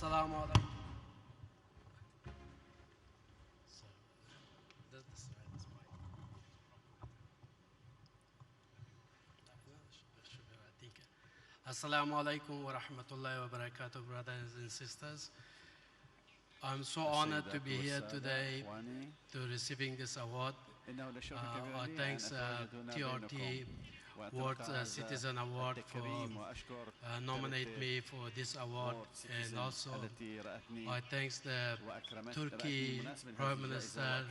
Assalamu alaikum. Assalamu alaikum wa rahmatullahi wa barakatuh, brothers and sisters. I'm so honored to be here today to receiving this award. Our thanks TRT World Citizen Award for nominate me for this award, and also I thanks the Turkey Prime Minister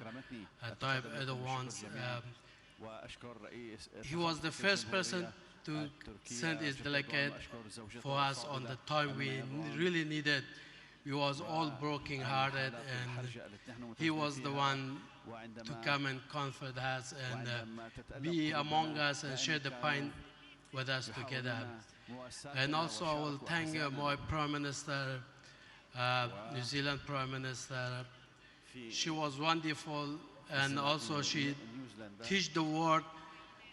Tayyip Erdogan. He was the first person to send his delegate for us on the time we really needed. We was all broken-hearted, and he was the one to come and comfort us and be among us and share the pain with us together. And also I will thank my Prime Minister, New Zealand Prime Minister. She was wonderful, and also she teach the world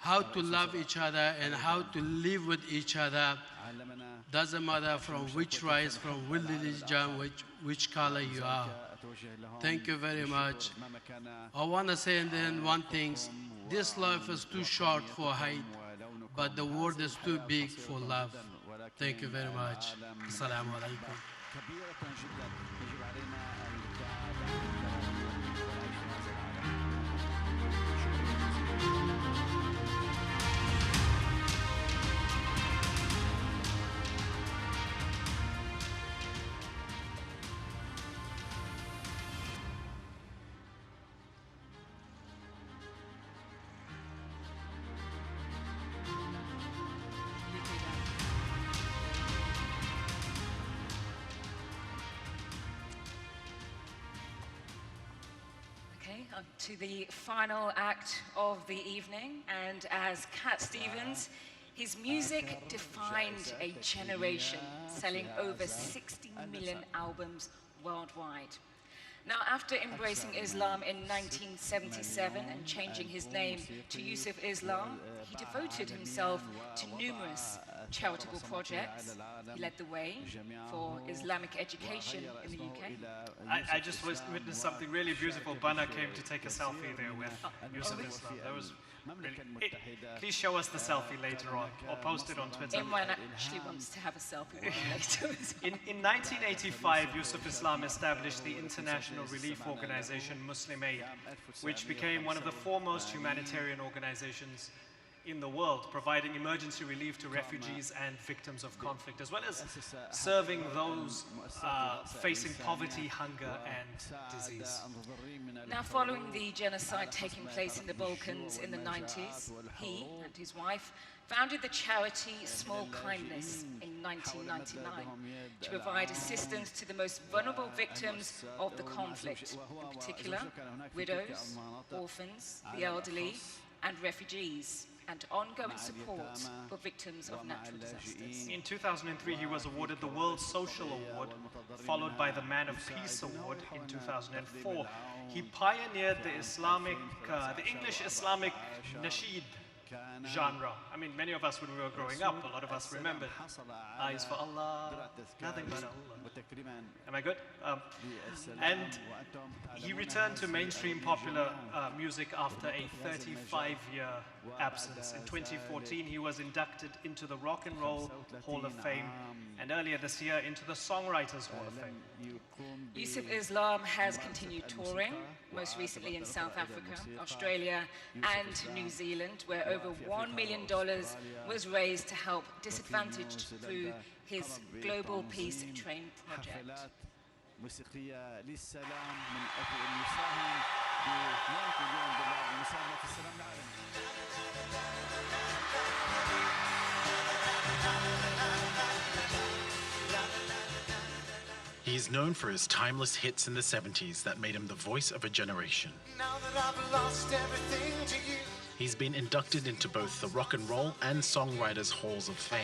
how to love each other and how to live with each other. Doesn't matter from which race, from which religion, which color you are. Thank you very much. I want to say then one thing. This life is too short for hate, but the world is too big for love. Thank you very much. Assalamu alaikum. To the final act of the evening, and as Cat Stevens, his music defined a generation, selling over 60 million albums worldwide. Now, after embracing Islam in 1977 and changing his name to Yusuf Islam, he devoted himself to numerous charitable projects. He led the way for Islamic education in the UK. I just witnessed something really beautiful. Bana came to take a selfie there with Yusuf Islam. That was really, please show us the selfie later on, or post it on Twitter. Imran actually wants to have a selfie with me later. In 1985, Yusuf Islam established the international relief organization Muslim Aid, which became one of the foremost humanitarian organizations in the world, providing emergency relief to refugees and victims of conflict, as well as serving those facing poverty, hunger, and disease. Now, following the genocide taking place in the Balkans in the 90s, he and his wife founded the charity Small Kindness in 1999 to provide assistance to the most vulnerable victims of the conflict, in particular widows, orphans, the elderly, and refugees, and ongoing support for victims of natural disasters. In 2003, he was awarded the World Social Award, followed by the Man of Peace Award in 2004. He pioneered the English Islamic nasheed genre. I mean, many of us, when we were growing up, a lot of us remembered Eyes for Allah, nothing but Allah. Am I good? And he returned to mainstream popular music after a 35-year absence. In 2014, he was inducted into the Rock and Roll Hall of Fame, and earlier this year into the Songwriters Hall of Fame. Yusuf Islam has continued touring, most recently in South Africa, Australia, and New Zealand, where over $1 million was raised to help disadvantaged through his Global Peace Train project. He is known for his timeless hits in the 70s that made him the voice of a generation. Now that I've lost everything to you. He's been inducted into both the Rock and Roll and Songwriters Halls of Fame.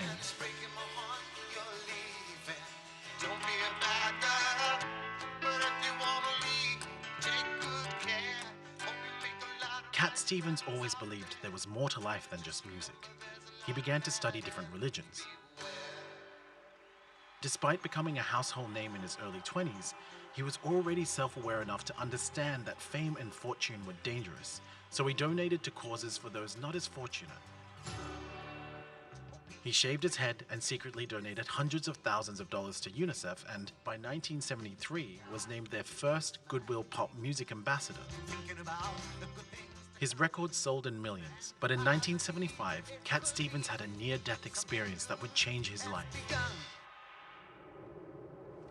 Cat Stevens always believed there was more to life than just music. He began to study different religions. Despite becoming a household name in his early 20s, he was already self-aware enough to understand that fame and fortune were dangerous, so he donated to causes for those not as fortunate. He shaved his head and secretly donated hundreds of thousands of dollars to UNICEF, and by 1973 was named their first Goodwill Pop Music Ambassador. His records sold in millions, but in 1975, Cat Stevens had a near-death experience that would change his life.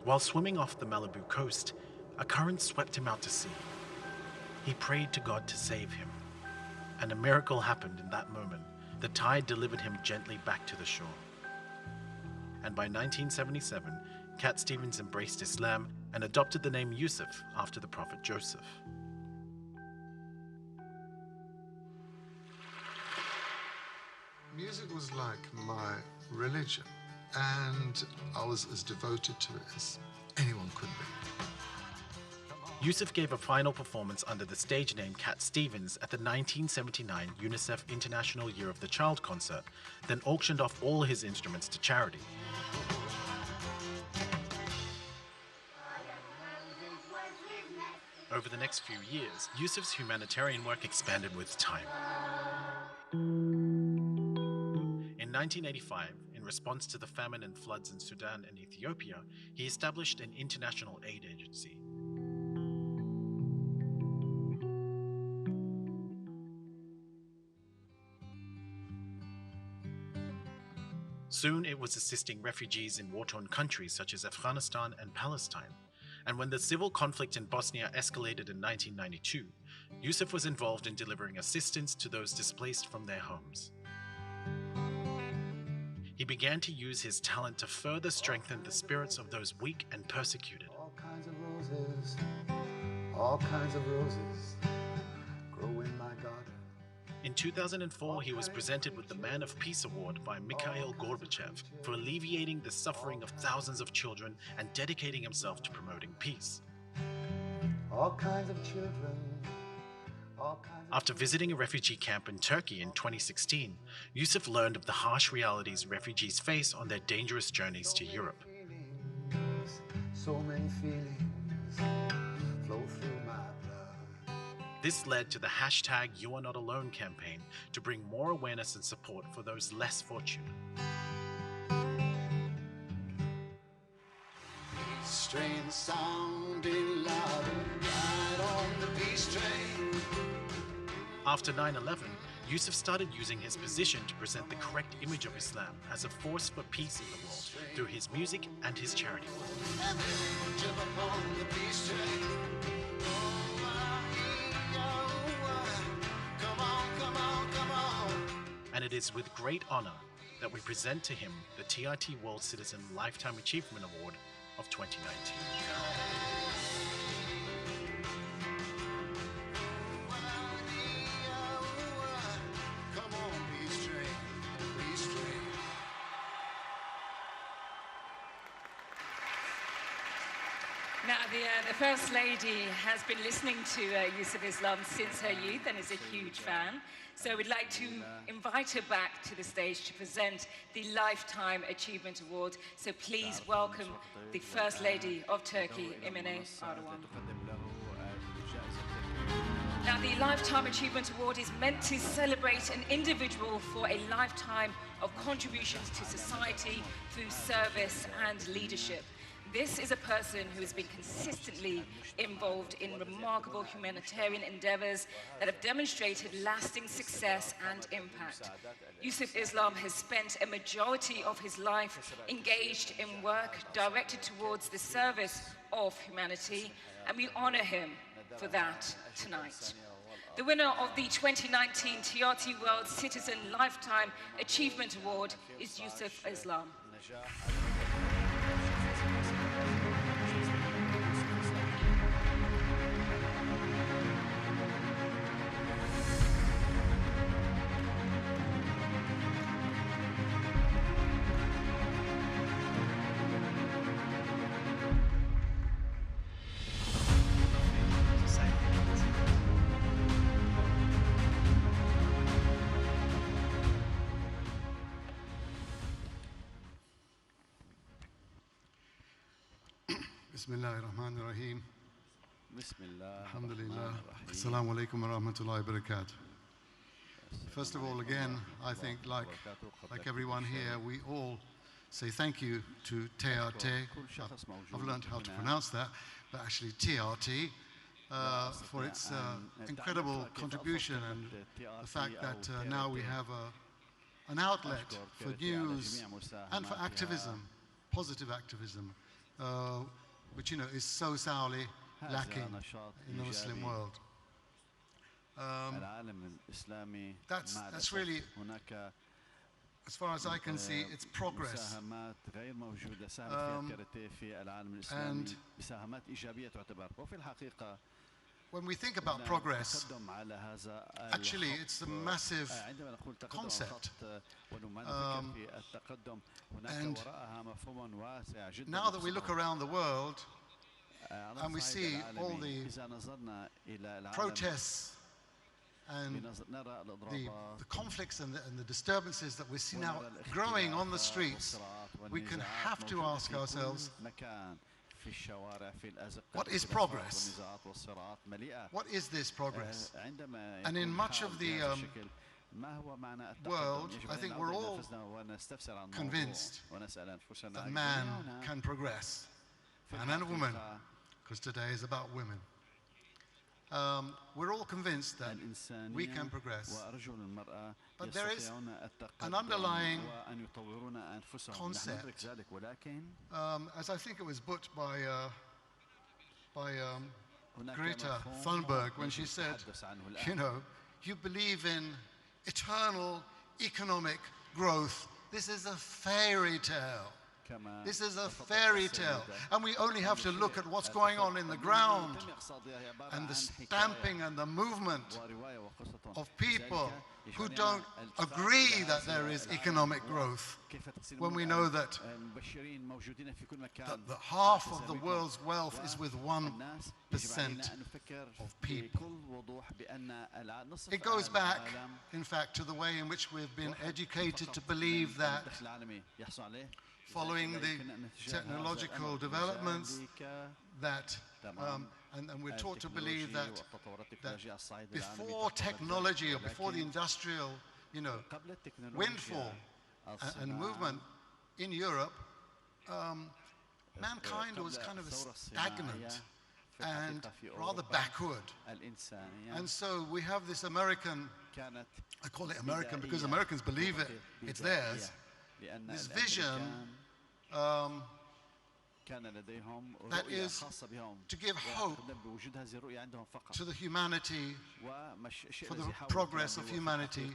While swimming off the Malibu coast, a current swept him out to sea. He prayed to God to save him, and a miracle happened in that moment. The tide delivered him gently back to the shore. And by 1977, Cat Stevens embraced Islam and adopted the name Yusuf after the Prophet Joseph. Music was like my religion, and I was as devoted to it as anyone could be. Yusuf gave a final performance under the stage name Cat Stevens at the 1979 UNICEF International Year of the Child concert, then auctioned off all his instruments to charity. Over the next few years, Yusuf's humanitarian work expanded with time. In 1985, in response to the famine and floods in Sudan and Ethiopia, he established an international aid agency. Soon it was assisting refugees in war-torn countries such as Afghanistan and Palestine. And when the civil conflict in Bosnia escalated in 1992, Yusuf was involved in delivering assistance to those displaced from their homes. He began to use his talent to further strengthen the spirits of those weak and persecuted. All kinds of roses grow in my garden. In 2004, he was presented with the Man of Peace Award by Mikhail Gorbachev for alleviating the suffering of thousands of children and dedicating himself to promoting peace. All kinds of children. After visiting a refugee camp in Turkey in 2016, Yusuf learned of the harsh realities refugees face on their dangerous journeys to Europe. So many feelings flow through my blood. This led to the hashtag #YouAreNotAlone campaign to bring more awareness and support for those less fortunate. Peace train sounding louder, right on the peace train. After 9/11, Yusuf started using his position to present the correct image of Islam as a force for peace in the world through his music and his charity work. And it is with great honor that we present to him the TRT World Citizen Lifetime Achievement Award of 2019. Now, the First Lady has been listening to Yusuf Islam since her youth and is a huge fan. So we'd like to invite her back to the stage to present the Lifetime Achievement Award. So please welcome the First Lady of Turkey, Emine Erdogan. Now, the Lifetime Achievement Award is meant to celebrate an individual for a lifetime of contributions to society through service and leadership. This is a person who has been consistently involved in remarkable humanitarian endeavors that have demonstrated lasting success and impact. Yusuf Islam has spent a majority of his life engaged in work directed towards the service of humanity, and we honor him for that tonight. The winner of the 2019 TRT World Citizen Lifetime Achievement Award is Yusuf Islam. Bismillahir Rahmanir Rahim. Alhamdulillah. Assalamu alaikum wa rahmatullahi wa barakatuh. First of all, again, I think like everyone here, we all say thank you to TRT. I've learned how to pronounce that, but actually TRT, for its incredible contribution and the fact that now we have an outlet for news and for activism, positive activism, which, you know, is so sorely lacking in the Muslim world. That's really, as far as I can see, it's progress. And when we think about progress, actually it's a massive concept. And now that we look around the world and we see all the protests and the conflicts and the disturbances that we see now growing on the streets, we can have to ask ourselves, what is progress? What is this progress? And in much of the world, I think we're all convinced that man can progress, man and woman, because today is about women. We're all convinced that we can progress, but there is an underlying concept, as I think it was put by Greta Thunberg when she said, you know, you believe in eternal economic growth. This is a fairy tale. This is a fairy tale, and we only have to look at what's going on in the ground and the stamping and the movement of people who don't agree that there is economic growth, when we know that the half of the world's wealth is with 1% of people. It goes back, in fact, to the way in which we've been educated to believe that following the technological developments that, and we're taught to believe that before technology or before the industrial, you know, windfall and movement in Europe, mankind was kind of stagnant and rather backward. And so we have this American, I call it American because Americans believe it, it's theirs, this vision that is to give hope to the humanity, for the progress of humanity,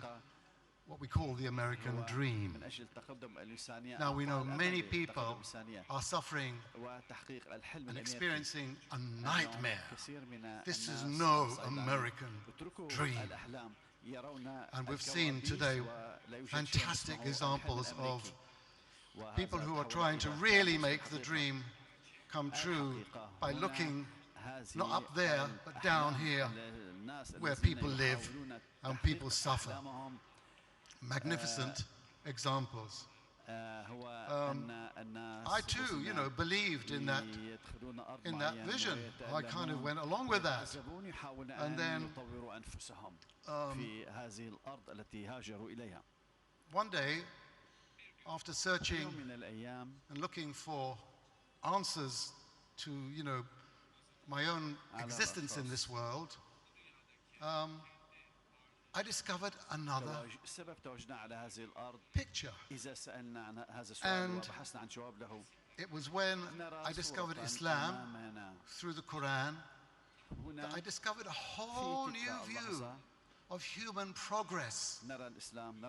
what we call the American dream. Now we know many people are suffering and experiencing a nightmare. This is no American dream. And we've seen today fantastic examples of people who are trying to really make the dream come true by looking not up there but down here where people live and people suffer. Magnificent examples. I too, you know, believed in that vision. I kind of went along with that. And then one day, after searching and looking for answers to, you know, my own existence in this world, I discovered another picture. And it was when I discovered Islam through the Quran that I discovered a whole new view of human progress,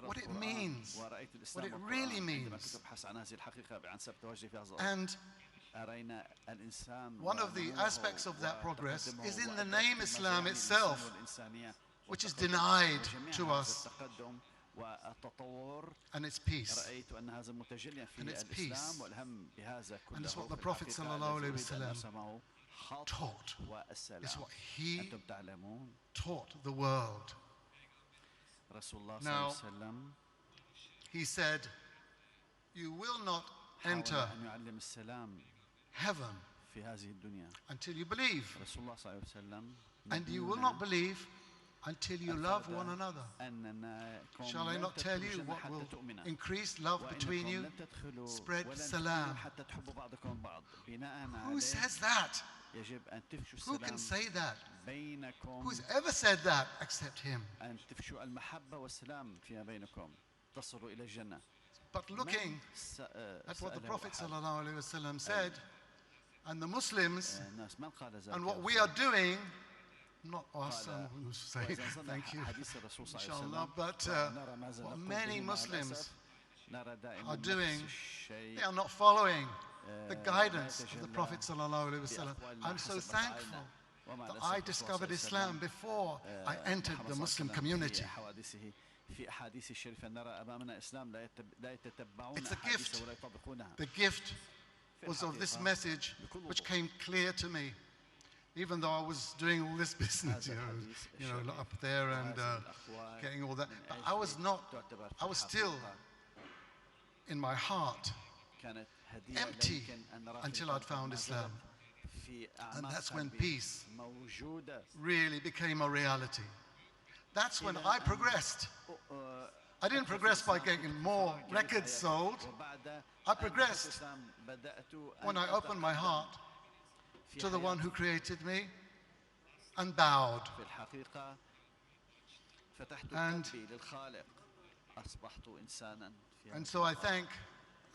what it means, what it really means. And one of the aspects of that progress is in the name Islam itself, which is denied to us, and it's peace. And it's peace. And it's what the Prophet ﷺ taught. It's what he taught the world. Now, he said, you will not enter heaven until you believe. And you will not believe until you love one another. Shall I not tell you what will increase love between you? Spread salam. Who says that? Who can say that? Who's ever said that except him? But looking at what the Prophet ﷺ said, and the Muslims, and what we are doing, not us who say thank you, inshallah, but what many Muslims are doing, they are not following the guidance of the Prophet ﷺ. I'm so thankful that I discovered Islam before I entered the Muslim community. It's a gift. The gift was of this message which came clear to me, even though I was doing all this business, you know, up there and getting all that. But I was still in my heart empty until I'd found Islam. And that's when peace really became a reality. That's when I progressed. I didn't progress by getting more records sold. I progressed when I opened my heart to the one who created me and bowed. And so I thank,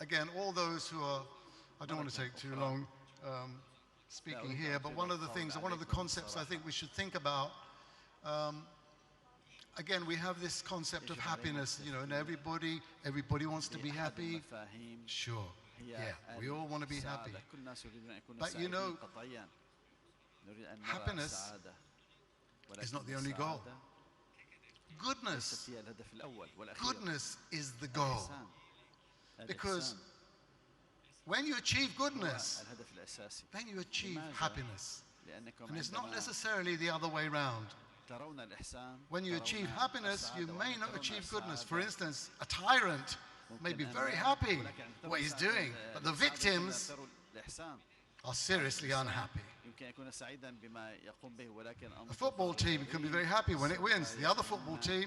again, all those who are, I don't want to take too long speaking here, but one of the things, one of the concepts I think we should think about, again, we have this concept of happiness, you know, and everybody wants to be happy. Sure, yeah, we all want to be happy. But you know, happiness is not the only goal. Goodness is the goal. Because when you achieve goodness, then you achieve happiness. And it's not necessarily the other way around. When you achieve happiness, you may not achieve goodness. For instance, a tyrant may be very happy what he's doing, but the victims are seriously unhappy. A football team can be very happy when it wins. The other football team,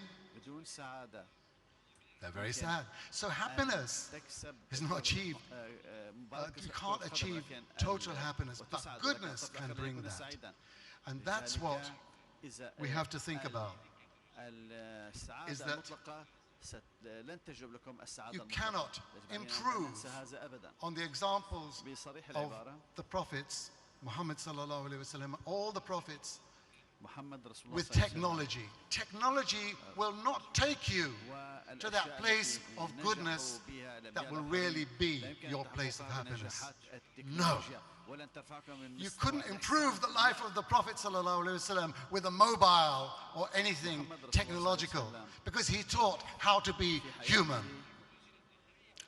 they're very sad. So happiness is not achieved. You can't achieve total happiness, but goodness can bring that. And that's what we have to think about, is that you cannot improve on the examples of the prophets, Muhammad sallallahu alaihi wasallam, all the prophets, with technology. Technology will not take you to that place of goodness that will really be your place of happiness. No. You couldn't improve the life of the Prophet ﷺ with a mobile or anything technological, because he taught how to be human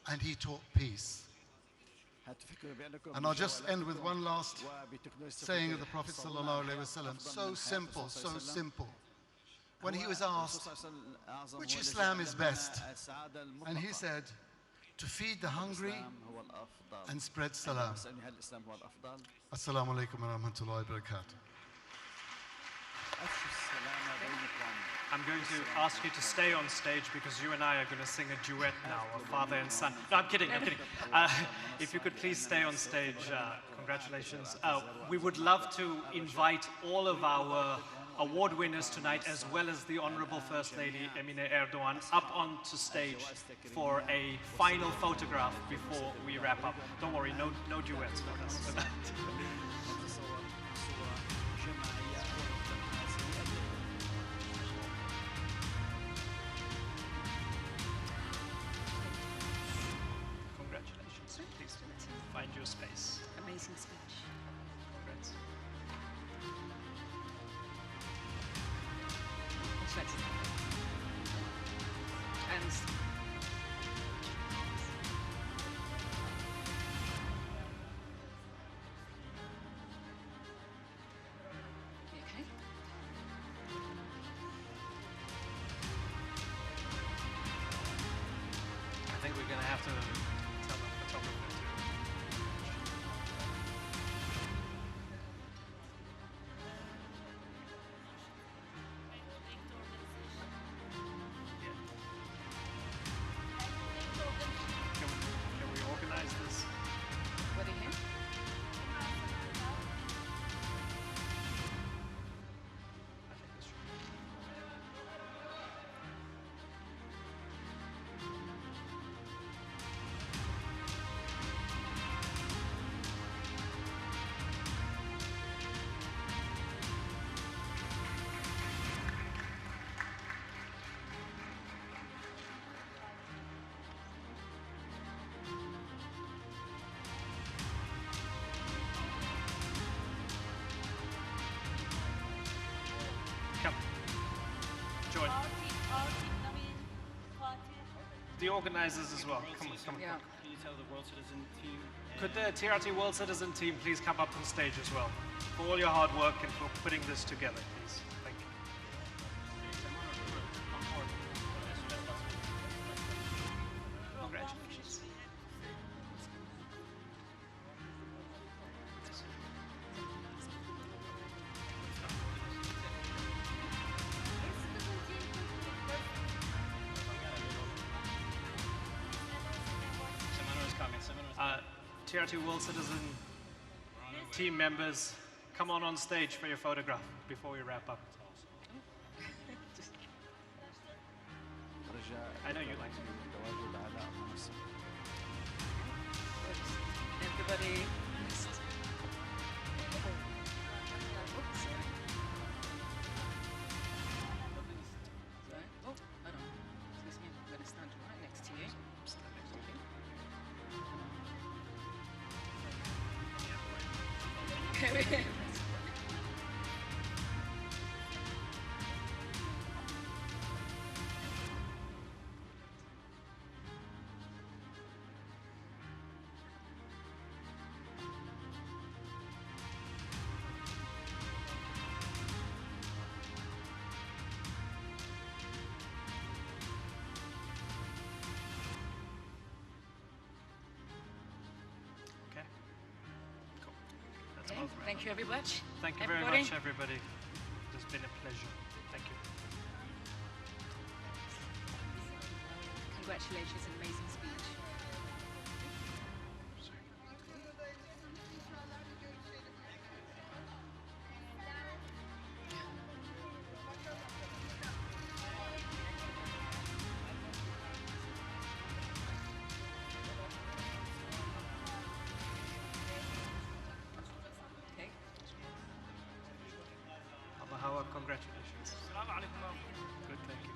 and he taught peace. And I'll just end with one last saying of the Prophet ﷺ. So simple, so simple. When he was asked, which Islam is best? And he said, to feed the hungry and spread salam. Assalamu alaikum wa rahmatullahi wa barakatuh. I'm going to ask you to stay on stage because you and I are going to sing a duet now, a father and son. No, I'm kidding, I'm kidding. If you could please stay on stage, congratulations. We would love to invite all of our award winners tonight, as well as the Honorable First Lady Emine Erdogan, up onto stage for a final photograph before we wrap up. Don't worry, no duets for us tonight. Congratulations. Please find your space. Amazing speech. Congrats. And okay. I think we're going to have to tell the photographer to The organizers as well. Come on, come on. Yeah. Can you tell the World Citizen team? Could the TRT World Citizen team please come up on stage as well? For all your hard work and for putting this together, please. Thank you. Congratulations. TRT World Citizen team members, come on stage for your photograph before we wrap up. I know you like to. Everybody. Oh, I don't know. Excuse me, I'm going to stand right next to you. Thank you very much. Thank you very much, everybody. It's been a pleasure. Thank you. Congratulations, amazing speech. Congratulations. Good, thank you.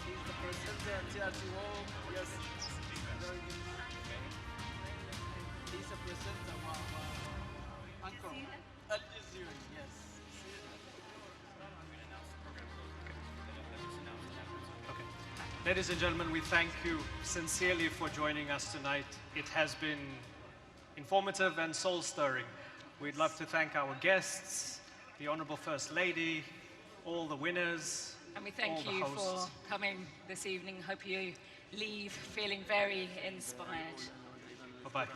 He's the presenter at TRT World. Yes. He's a presenter. Uncle. Al Jazeera, yes. Okay. Ladies and gentlemen, we thank you sincerely for joining us tonight. It has been informative and soul-stirring. We'd love to thank our guests, the Honourable First Lady, all the winners, and we thank you for coming this evening. Hope you leave feeling very inspired. Bye-bye.